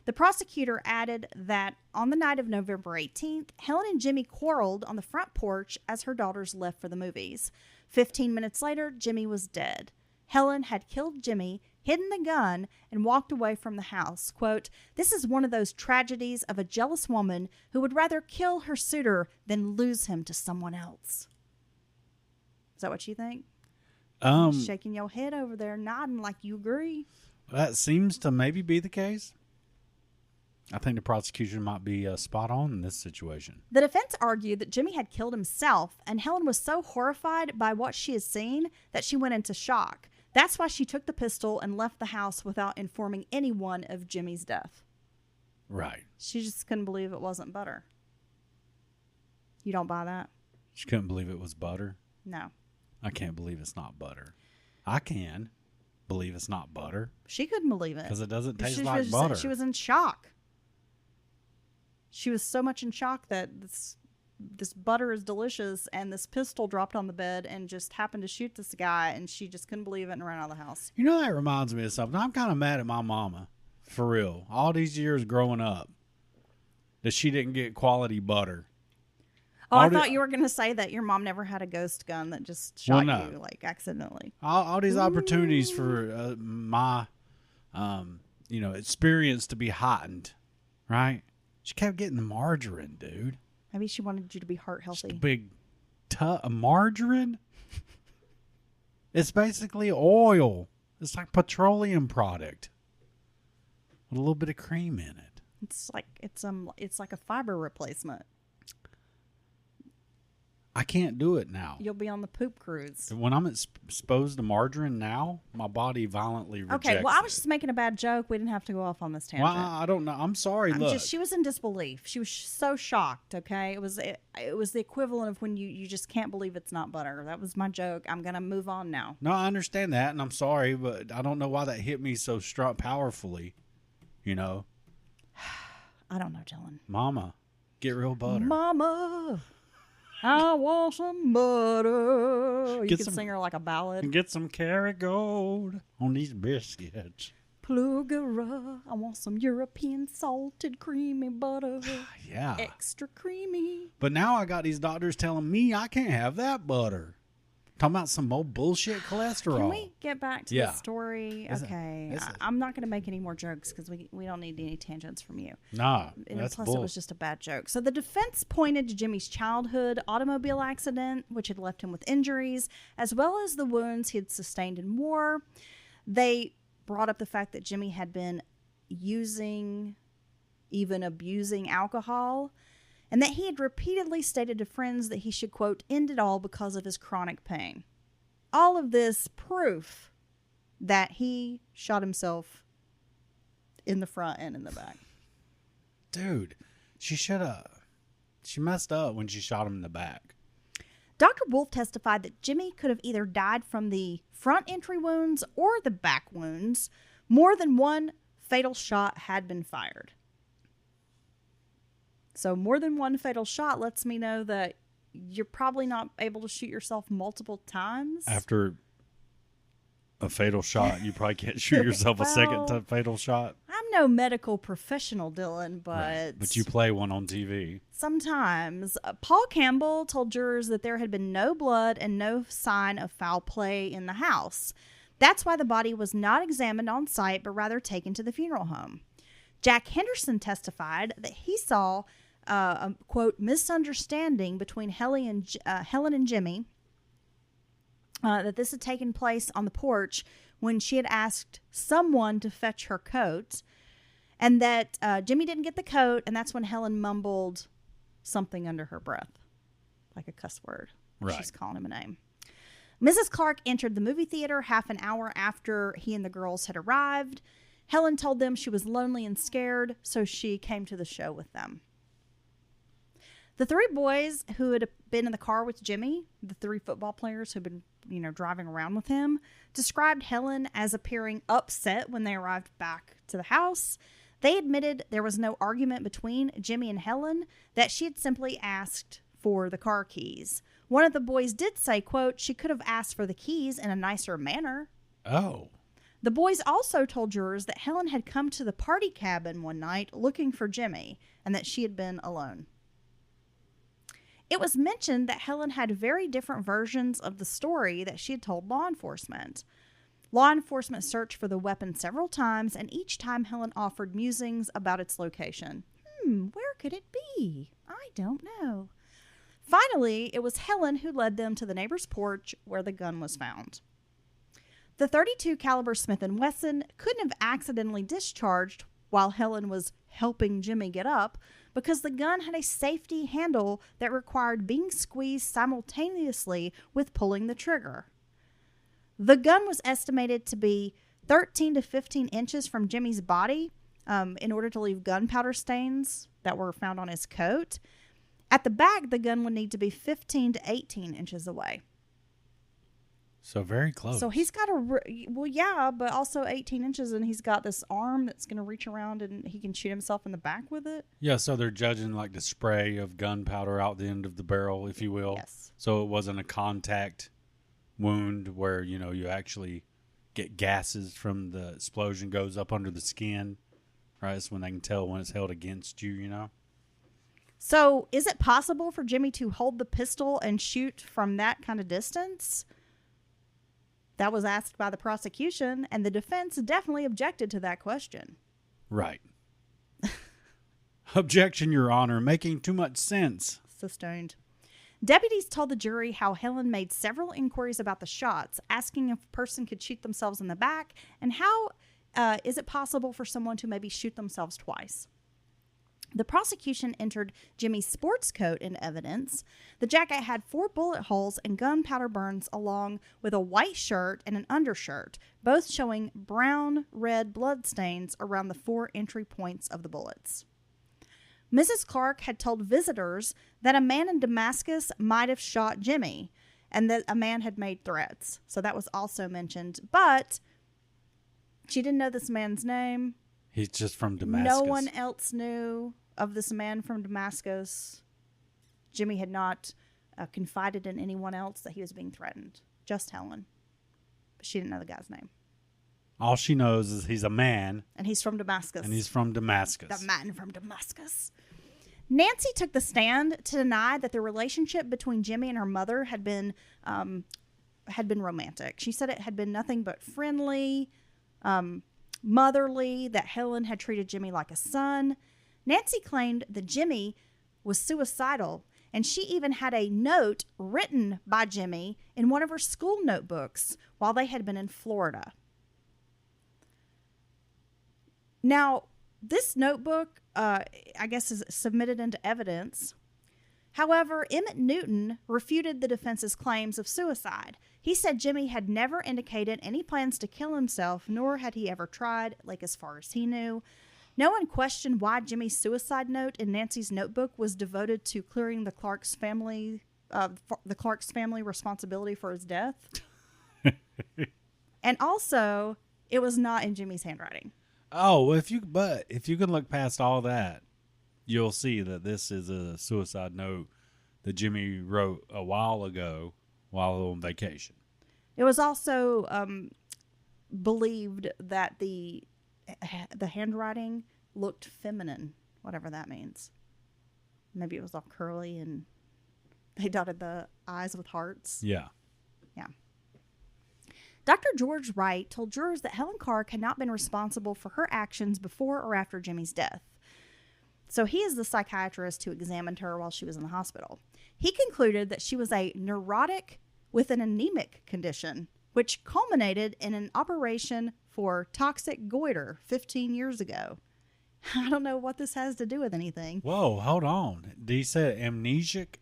The prosecutor added that on the night of November 18th, Helen and Jimmy quarreled on the front porch as her daughters left for the movies. 15 minutes later, Jimmy was dead. Helen had killed Jimmy, hidden the gun, and walked away from the house. Quote, this is one of those tragedies of a jealous woman who would rather kill her suitor than lose him to someone else. Is that what you think? Shaking your head over there, nodding like you agree. That seems to maybe be the case. I think the prosecution might be spot on in this situation. The defense argued that Jimmy had killed himself, and Helen was so horrified by what she had seen that she went into shock. That's why she took the pistol and left the house without informing anyone of Jimmy's death. Right. She just couldn't believe it wasn't butter. You don't buy that? She couldn't believe it was butter. No. I can't believe it's not butter. I can believe it's not butter. She couldn't believe it. Because it doesn't taste She like was- butter. She was in shock. She was so much in shock that this butter is delicious, and this pistol dropped on the bed and just happened to shoot this guy, and she just couldn't believe it and ran out of the house. You know, that reminds me of something. I'm kind of mad at my mama, for real. All these years growing up, that she didn't get quality butter. Oh, I thought you were going to say that your mom never had a ghost gun that just shot you, like, accidentally. All these opportunities for my, experience to be heightened, right? She kept getting the margarine, dude. Maybe she wanted you to be heart healthy. Just a big margarine? It's basically oil. It's like petroleum product with a little bit of cream in it. It's like a fiber replacement. I can't do it now. You'll be on the poop cruise. When I'm exposed to margarine now, my body violently rejects Okay, well, I was it. just making a bad joke. We didn't have to go off on this tangent. Well, I don't know. I'm sorry. Look, She was in disbelief. She was so shocked. Okay, it was the equivalent of when you just can't believe it's not butter. That was my joke. I'm gonna move on now. no, I understand that, and I'm sorry, but I don't know why that hit me so powerfully. You know, I don't know, Dylan. Mama, get real butter. Mama, I want some butter. You Get can some- sing her like a ballad. And get some Kerrygold on these biscuits. Plugara, I want some European salted creamy butter. Yeah. Extra creamy. But now I got these doctors telling me I can't have that butter. Talking about some old bullshit cholesterol. Can we get back to Yeah. the story? Okay. I'm not going to make any more jokes because we don't need any tangents from you. Nah, And that's plus, bull. it was just a bad joke. So the defense pointed to Jimmy's childhood automobile accident, which had left him with injuries, as well as the wounds he had sustained in war. They brought up the fact that Jimmy had been using, even abusing alcohol, and that he had repeatedly stated to friends that he should, quote, end it all because of his chronic pain. All of this proof that he shot himself in the front and in the back. Dude, she should have. She messed up when she shot him in the back. Dr. Wolf testified that Jimmy could have either died from the front entry wounds or the back wounds. More than one fatal shot had been fired. So more than one fatal shot lets me know that you're probably not able to shoot yourself multiple times. After a fatal shot, you probably can't shoot yourself a second Well, fatal shot. I'm no medical professional, Dylan, but... Right. But you play one on TV. Sometimes. Paul Campbell told jurors that there had been no blood and no sign of foul play in the house. That's why the body was not examined on site, but rather taken to the funeral home. Jack Henderson testified that he saw a, quote, misunderstanding between Helen and Jimmy, that this had taken place on the porch when she had asked someone to fetch her coat, and that Jimmy didn't get the coat, and that's when Helen mumbled something under her breath, like a cuss word. Right. She's calling him a name. Mrs. Clark entered the movie theater half an hour after he and the girls had arrived. Helen told them she was lonely and scared, so she came to the show with them. The three boys who had been in the car with Jimmy, the three football players who'd been, driving around with him, described Helen as appearing upset when they arrived back to the house. They admitted there was no argument between Jimmy and Helen, that she had simply asked for the car keys. One of the boys did say, quote, she could have asked for the keys in a nicer manner. Oh. The boys also told jurors that Helen had come to the party cabin one night looking for Jimmy and that she had been alone. It was mentioned that Helen had very different versions of the story that she had told law enforcement. Law enforcement searched for the weapon several times, and each time Helen offered musings about its location. Where could it be? I don't know. Finally, it was Helen who led them to the neighbor's porch where the gun was found. The .32 caliber Smith & Wesson couldn't have accidentally discharged while Helen was helping Jimmy get up, because the gun had a safety handle that required being squeezed simultaneously with pulling the trigger. The gun was estimated to be 13 to 15 inches from Jimmy's body in order to leave gunpowder stains that were found on his coat. At the back, the gun would need to be 15 to 18 inches away. So very close. So he's got but also 18 inches, and he's got this arm that's going to reach around and he can shoot himself in the back with it. Yeah, so they're judging like the spray of gunpowder out the end of the barrel, if you will. Yes. So it wasn't a contact wound where, you actually get gases from the explosion goes up under the skin, right? That's when they can tell when it's held against you, So is it possible for Jimmy to hold the pistol and shoot from that kind of distance? That was asked by the prosecution, and the defense definitely objected to that question. Right. Objection, Your Honor. Making too much sense. Sustained. Deputies told the jury how Helen made several inquiries about the shots, asking if a person could shoot themselves in the back, and how is it possible for someone to maybe shoot themselves twice. The prosecution entered Jimmy's sports coat in evidence. The jacket had 4 bullet holes and gunpowder burns, along with a white shirt and an undershirt, both showing brown-red blood stains around the 4 entry points of the bullets. Mrs. Clark had told visitors that a man in Damascus might have shot Jimmy, and that a man had made threats. So that was also mentioned. But she didn't know this man's name. He's just from Damascus. No one else knew of this man from Damascus. Jimmy had not confided in anyone else that he was being threatened. Just Helen. But she didn't know the guy's name. All she knows is he's a man. And he's from Damascus. The man from Damascus. Nancy took the stand to deny that the relationship between Jimmy and her mother had been romantic. She said it had been nothing but friendly, motherly, that Helen had treated Jimmy like a son. Nancy claimed that Jimmy was suicidal, and she even had a note written by Jimmy in one of her school notebooks while they had been in Florida. Now, this notebook, I guess, is submitted into evidence. However, Emmett Newton refuted the defense's claims of suicide. He said Jimmy had never indicated any plans to kill himself, nor had he ever tried, as far as he knew. No one questioned why Jimmy's suicide note in Nancy's notebook was devoted to clearing the Clark's family responsibility for his death. And also, it was not in Jimmy's handwriting. Oh, if you can look past all that, you'll see that this is a suicide note that Jimmy wrote a while ago while on vacation. It was also believed that the the handwriting looked feminine, whatever that means. Maybe it was all curly and they dotted the I's with hearts. Yeah. Yeah. Dr. George Wright told jurors that Helen Clark had not been responsible for her actions before or after Jimmy's death. So he is the psychiatrist who examined her while she was in the hospital. He concluded that she was a neurotic with an anemic condition, which culminated in an operation for toxic goiter 15 years ago. I don't know what this has to do with anything. Whoa, hold on. Did he say amnesic?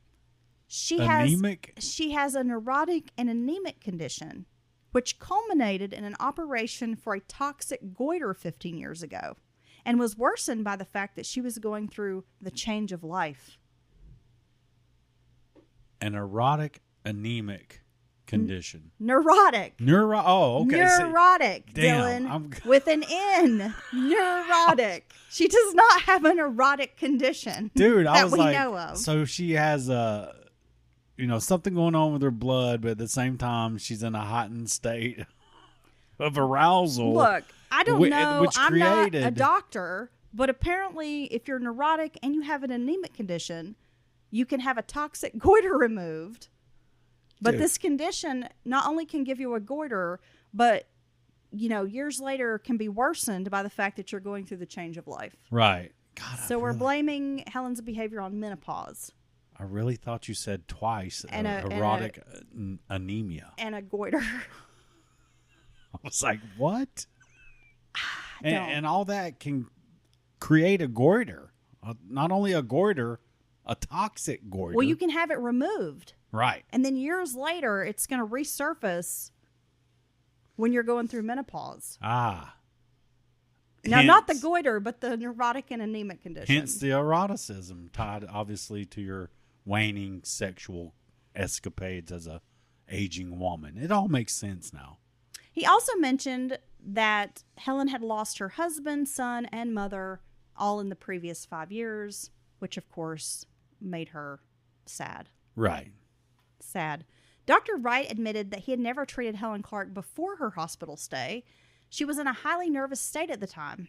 Anemic? She has a neurotic and anemic condition, which culminated in an operation for a toxic goiter 15 years ago, and was worsened by the fact that she was going through the change of life. An erotic anemic condition. Neurotic. Oh, okay. Neurotic, Damn, Dylan. With an N. Neurotic. She does not have a neurotic condition. Dude, I that was we like, know of. so she has something going on with her blood, but at the same time, she's in a heightened state of arousal. Look, I don't know. Which I'm created... not a doctor, but apparently if you're neurotic and you have an anemic condition, you can have a toxic goiter removed. But Dude. This condition not only can give you a goiter, but, years later can be worsened by the fact that you're going through the change of life. Right. God, So we're blaming Helen's behavior on menopause. I really thought you said twice And erotic anemia. And a goiter. I was like, what? And all that can create a goiter. Not only a goiter, a toxic goiter. Well, you can have it removed. Right. And then years later, it's going to resurface when you're going through menopause. Ah. Now, not the goiter, but the neurotic and anemic condition. Hence the eroticism tied, obviously, to your waning sexual escapades as a aging woman. It all makes sense now. He also mentioned that Helen had lost her husband, son, and mother all in the previous 5 years, which, of course, made her sad. Right. Sad. Dr. Wright admitted that he had never treated Helen Clark before her hospital stay. She was in a highly nervous state at the time.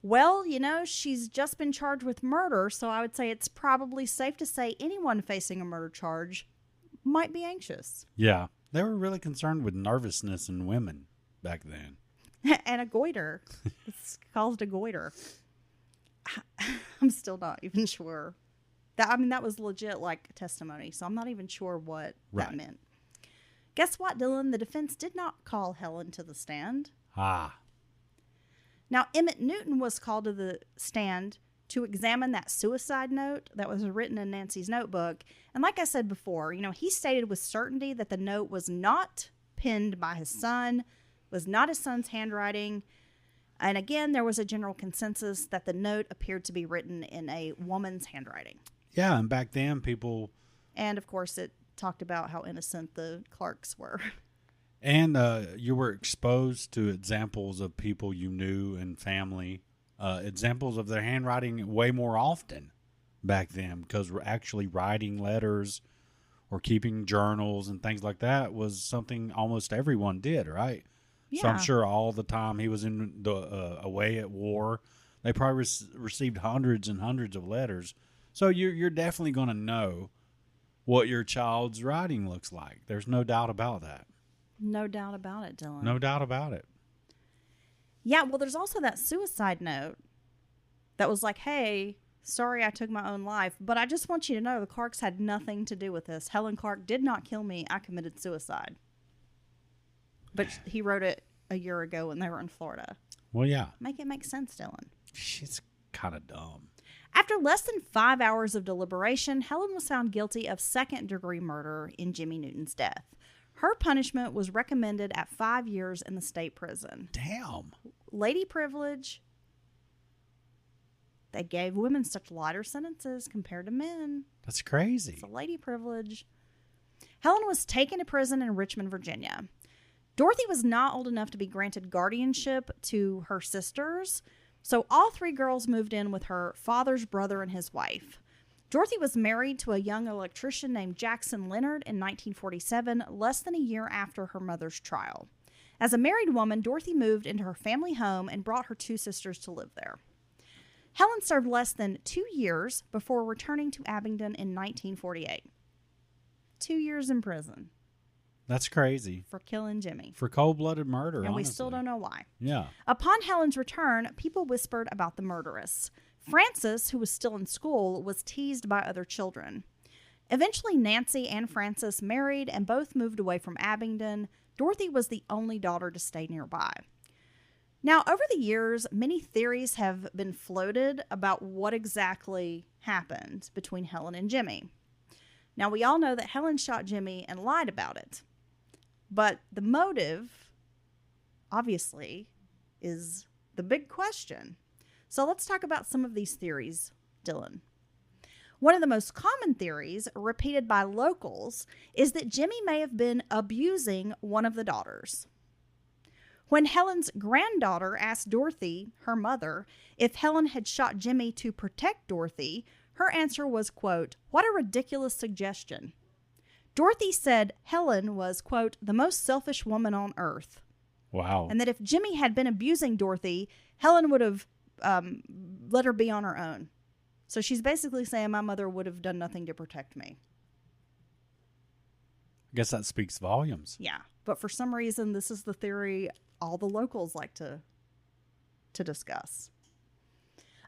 Well, she's just been charged with murder, so I would say it's probably safe to say anyone facing a murder charge might be anxious. Yeah. They were really concerned with nervousness in women back then. And a goiter. It's caused a goiter. I'm still not even sure. That was legit testimony, so I'm not even sure what that meant. Guess what, Dylan? The defense did not call Helen to the stand. Ah. Now, Emmett Newton was called to the stand to examine that suicide note that was written in Nancy's notebook. And like I said before, he stated with certainty that the note was not penned by his son, was not his son's handwriting. And again, there was a general consensus that the note appeared to be written in a woman's handwriting. Yeah, and back then people... And, of course, it talked about how innocent the Clarks were. And you were exposed to examples of people you knew and family, examples of their handwriting way more often back then, because we're actually writing letters or keeping journals and things like that was something almost everyone did, right? Yeah. So I'm sure all the time he was in the away at war, they probably received hundreds and hundreds of letters. So you're definitely going to know what your child's writing looks like. There's no doubt about that. No doubt about it, Dylan. No doubt about it. Yeah, well, there's also that suicide note that was like, hey, sorry I took my own life, but I just want you to know the Clarks had nothing to do with this. Helen Clark did not kill me. I committed suicide. But he wrote it a year ago when they were in Florida. Well, yeah. Make it make sense, Dylan. She's kind of dumb. After less than 5 hours of deliberation, Helen was found guilty of second-degree murder in Jimmy Newton's death. Her punishment was recommended at 5 years in the state prison. Damn. Lady privilege. They gave women such lighter sentences compared to men. That's crazy. It's a lady privilege. Helen was taken to prison in Richmond, Virginia. Dorothy was not old enough to be granted guardianship to her sisters, so all three girls moved in with her father's brother and his wife. Dorothy was married to a young electrician named Jackson Leonard in 1947, less than a year after her mother's trial. As a married woman, Dorothy moved into her family home and brought her 2 sisters to live there. Helen served less than 2 years before returning to Abingdon in 1948. 2 years in prison. That's crazy. For killing Jimmy. For cold-blooded murder, And honestly. we still don't know why. Yeah. Upon Helen's return, people whispered about the murderess. Frances, who was still in school, was teased by other children. Eventually, Nancy and Frances married and both moved away from Abingdon. Dorothy was the only daughter to stay nearby. Now, over the years, many theories have been floated about what exactly happened between Helen and Jimmy. Now, we all know that Helen shot Jimmy and lied about it. But the motive, obviously, is the big question. So let's talk about some of these theories, Dylan. One of the most common theories, repeated by locals, is that Jimmy may have been abusing one of the daughters. When Helen's granddaughter asked Dorothy, her mother, if Helen had shot Jimmy to protect Dorothy, her answer was, quote, "What a ridiculous suggestion." Dorothy said Helen was, quote, "the most selfish woman on earth." Wow. And that if Jimmy had been abusing Dorothy, Helen would have let her be on her own. So she's basically saying my mother would have done nothing to protect me. I guess that speaks volumes. Yeah. But for some reason, this is the theory all the locals like to discuss.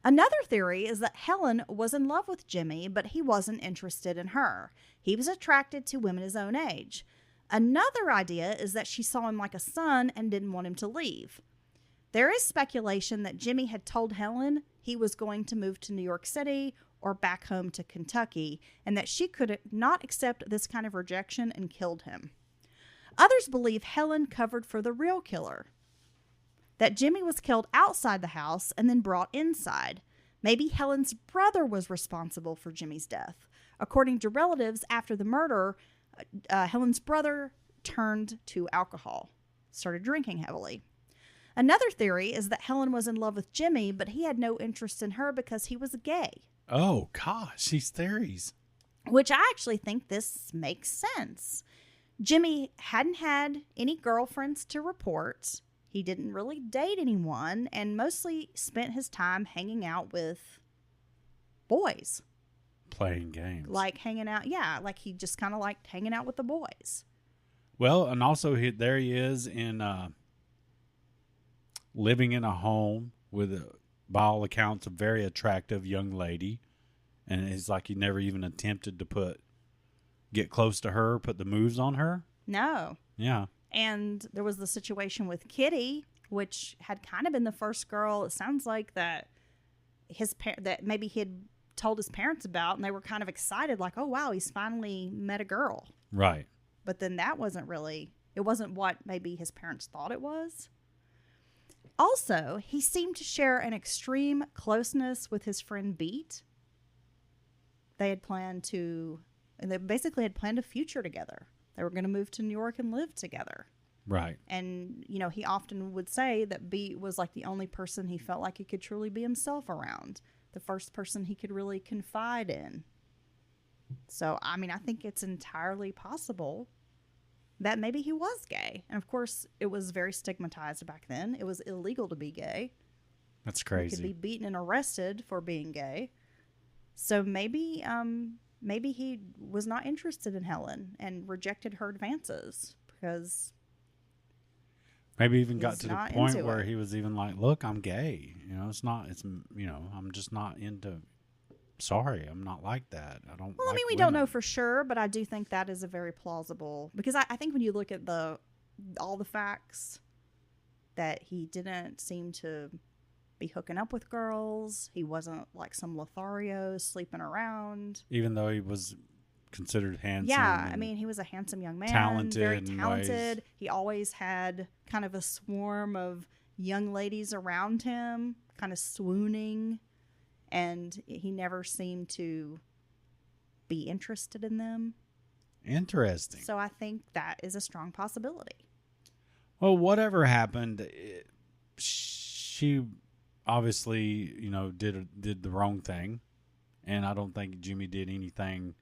Another theory is that Helen was in love with Jimmy, but he wasn't interested in her. He was attracted to women his own age. Another idea is that she saw him like a son and didn't want him to leave. There is speculation that Jimmy had told Helen he was going to move to New York City or back home to Kentucky, and that she could not accept this kind of rejection and killed him. Others believe Helen covered for the real killer, that Jimmy was killed outside the house and then brought inside. Maybe Helen's brother was responsible for Jimmy's death. According to relatives, after the murder, Helen's brother turned to alcohol, started drinking heavily. Another theory is that Helen was in love with Jimmy, but he had no interest in her because he was gay. Oh, gosh, these theories. Which I actually think this makes sense. Jimmy hadn't had any girlfriends to report. He didn't really date anyone and mostly spent his time hanging out with boys. Playing games. Like hanging out, yeah, like he just kind of liked hanging out with the boys. Well, and also there he is in living in a home with, by all accounts, a very attractive young lady. And it's like he never even attempted to get close to her, put the moves on her. No. Yeah. And there was the situation with Kitty, which had kind of been the first girl. It sounds like that that maybe he had told his parents about, and they were kind of excited, like, oh, wow, he's finally met a girl. Right. But then that wasn't what maybe his parents thought it was. Also, he seemed to share an extreme closeness with his friend Beat. They basically had planned a future together. They were going to move to New York and live together. Right. And, he often would say that Beat was like the only person he felt like he could truly be himself around. The first person he could really confide in. So, I think it's entirely possible that maybe he was gay. And, of course, it was very stigmatized back then. It was illegal to be gay. That's crazy. You could be beaten and arrested for being gay. So maybe he was not interested in Helen and rejected her advances because maybe even got to the point where it. he was even like, look, I'm gay. I'm just not into, sorry, I'm not like that. I don't Well, like we women. don't know for sure, but I do think that is a very plausible, because I think when you look at all the facts, that he didn't seem to be hooking up with girls. He wasn't like some Lothario sleeping around. Even though he was considered handsome. Yeah, he was a handsome young man. Talented. Very talented. He always had kind of a swarm of young ladies around him, kind of swooning. And he never seemed to be interested in them. Interesting. So I think that is a strong possibility. Well, whatever happened, she obviously, did the wrong thing. And I don't think Jimmy did anything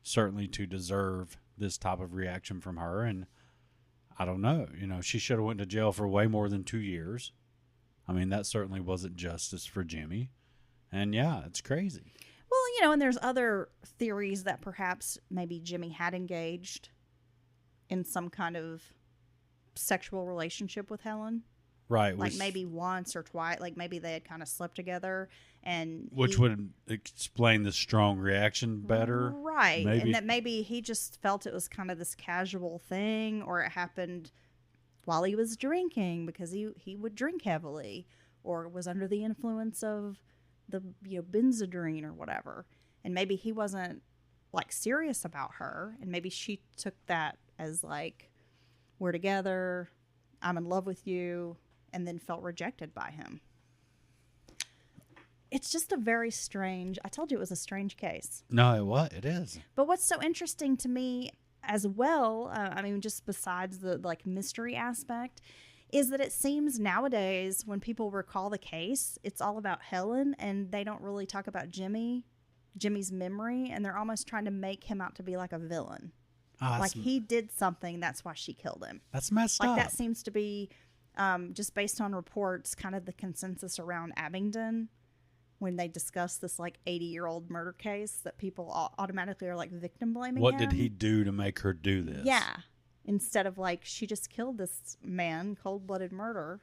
certainly to deserve this type of reaction from her. And I don't know. She should have went to jail for way more than 2 years. I mean, that certainly wasn't justice for Jimmy. And yeah, it's crazy. Well, and there's other theories that perhaps maybe Jimmy had engaged in some kind of sexual relationship with Helen. Right. Like maybe once or twice. Like maybe they had kind of slept together. Which would explain the strong reaction better. Right. Maybe. And that maybe he just felt it was kind of this casual thing, or it happened while he was drinking because he would drink heavily, or was under the influence of the benzodrine or whatever. And maybe he wasn't like serious about her, and maybe she took that as like, we're together, I'm in love with you, and then felt rejected by him. It's just a very strange, I told you it was a strange case. No, it is. But what's so interesting to me as well, just besides the like mystery aspect, is that it seems nowadays when people recall the case, it's all about Helen, and they don't really talk about Jimmy's memory, and they're almost trying to make him out to be like a villain. Like he did something, that's why she killed him. That's messed up. Like that seems to be, just based on reports, kind of the consensus around Abingdon when they discuss this like 80-year-old murder case, that people automatically are like victim blaming What him. did he do to make her do this? Yeah. Instead of like, she just killed this man, cold-blooded murder.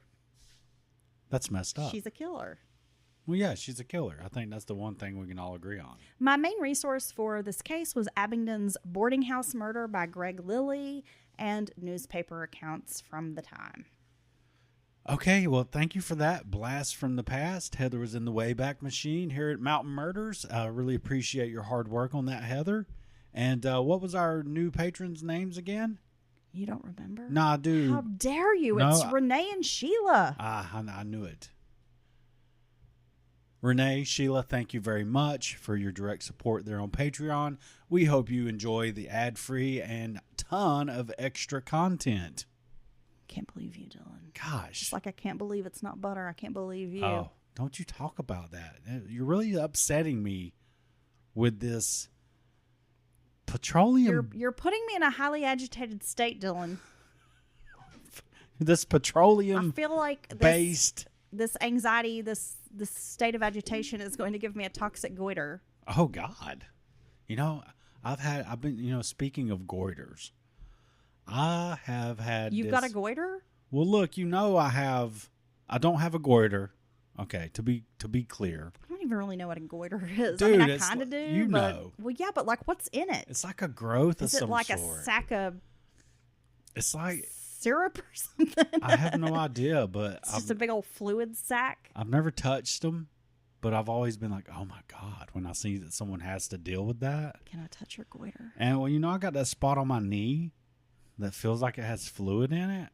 That's messed up. She's a killer. Well, yeah, she's a killer. I think that's the one thing we can all agree on. My main resource for this case was Abingdon's Boarding House Murder by Greg Lilly and newspaper accounts from the time. Okay, well, thank you for that blast from the past. Heather was in the Wayback Machine here at Mountain Murders. I really appreciate your hard work on that, Heather. And what was our new patrons' names again? You don't remember? No, I do. How dare you? No, It's Renee and Sheila. I knew it. Renee, Sheila, thank you very much for your direct support there on Patreon. We hope you enjoy the ad-free and ton of extra content. Can't believe you, Dylan. Gosh. It's like I can't believe it's not butter. I can't believe you. Oh, don't you talk about that. You're really upsetting me with this petroleum. You're putting me in a highly agitated state, Dylan. This petroleum I feel like this anxiety, this state of agitation is going to give me a toxic goiter. Oh God. I've been, speaking of goiters, I have had You've got a goiter? Well, look, I don't have a goiter. Okay, to be clear. I don't even really know what a goiter is. Dude, I kind of do. You know. Well, yeah, but like what's in it? It's like a growth of some sort. Is it like a sack of It's like syrup or something? I have no idea, but it's just a big old fluid sack. I've never touched them, but I've always been like, oh my God, when I see that someone has to deal with that. Can I touch your goiter? And well, I got that spot on my knee that feels like it has fluid in it,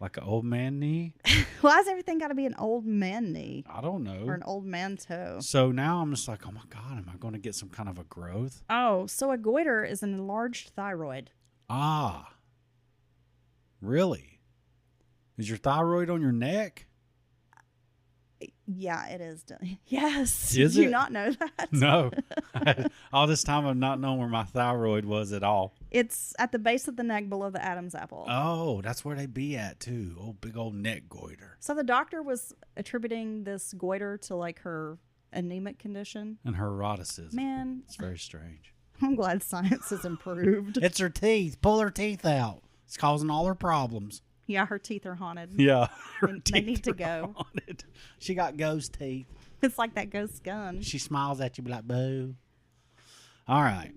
like an old man knee. Why has everything got to be an old man knee? I don't know. Or an old man toe. So now I'm just like, oh my God, am I going to get some kind of a growth? Oh, so a goiter is an enlarged thyroid. Ah, really? Is your thyroid on your neck? Yeah, it is. Yes. Is Did it? you not know that? No. All this time I've not known where my thyroid was at all. It's at the base of the neck below the Adam's apple. Oh, that's where they be at too. Oh, big old neck goiter. So the doctor was attributing this goiter to like her anemic condition. And her eroticism. Man. It's very strange. I'm glad science has improved. It's her teeth. Pull her teeth out. It's causing all her problems. Yeah, her teeth are haunted. Yeah. They need to go. Haunted. She got ghost teeth. It's like that ghost gun. She smiles at you like, boo. All right.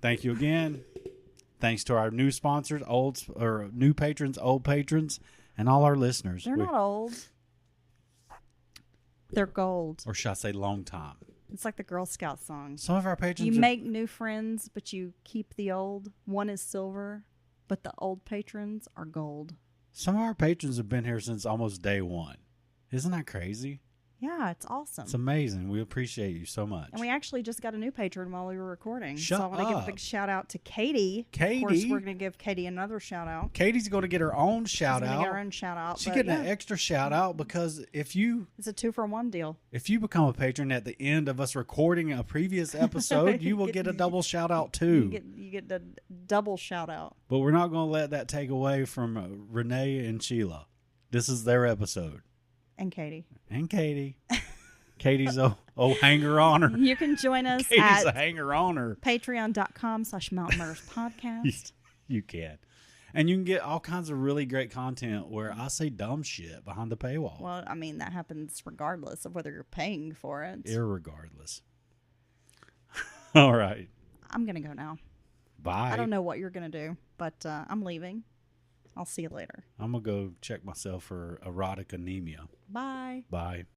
Thank you again. Thanks to our new sponsors, new patrons, old patrons, and all our listeners. They're not old. They're gold. Or should I say long time? It's like the Girl Scout song. Some of our patrons You make new friends, but you keep the old. One is silver, but the old patrons are gold. Some of our patrons have been here since almost day one. Isn't that crazy? Yeah, it's awesome. It's amazing. We appreciate you so much. And we actually just got a new patron while we were recording. Shut so I want to give a up. big shout out to Katie. Katie? Of course, we're going to give Katie another shout out. Katie's going to get her own shout She's out. going to get her own shout out. She's getting an extra shout out because if you It's a 2-for-1 deal. If you become a patron at the end of us recording a previous episode, you will get a double shout out too. You get the double shout out. But we're not going to let that take away from Renee and Sheila. This is their episode. And Katie. And Katie. Katie's a hanger-oner. You can join us Katie's a at hanger-oner. patreon.com/mountainmurders podcast. You can. And you can get all kinds of really great content where I say dumb shit behind the paywall. Well, I mean, that happens regardless of whether you're paying for it. Irregardless. All right. I'm going to go now. Bye. I don't know what you're going to do, but I'm leaving. I'll see you later. I'm going to go check myself for erotic anemia. Bye. Bye.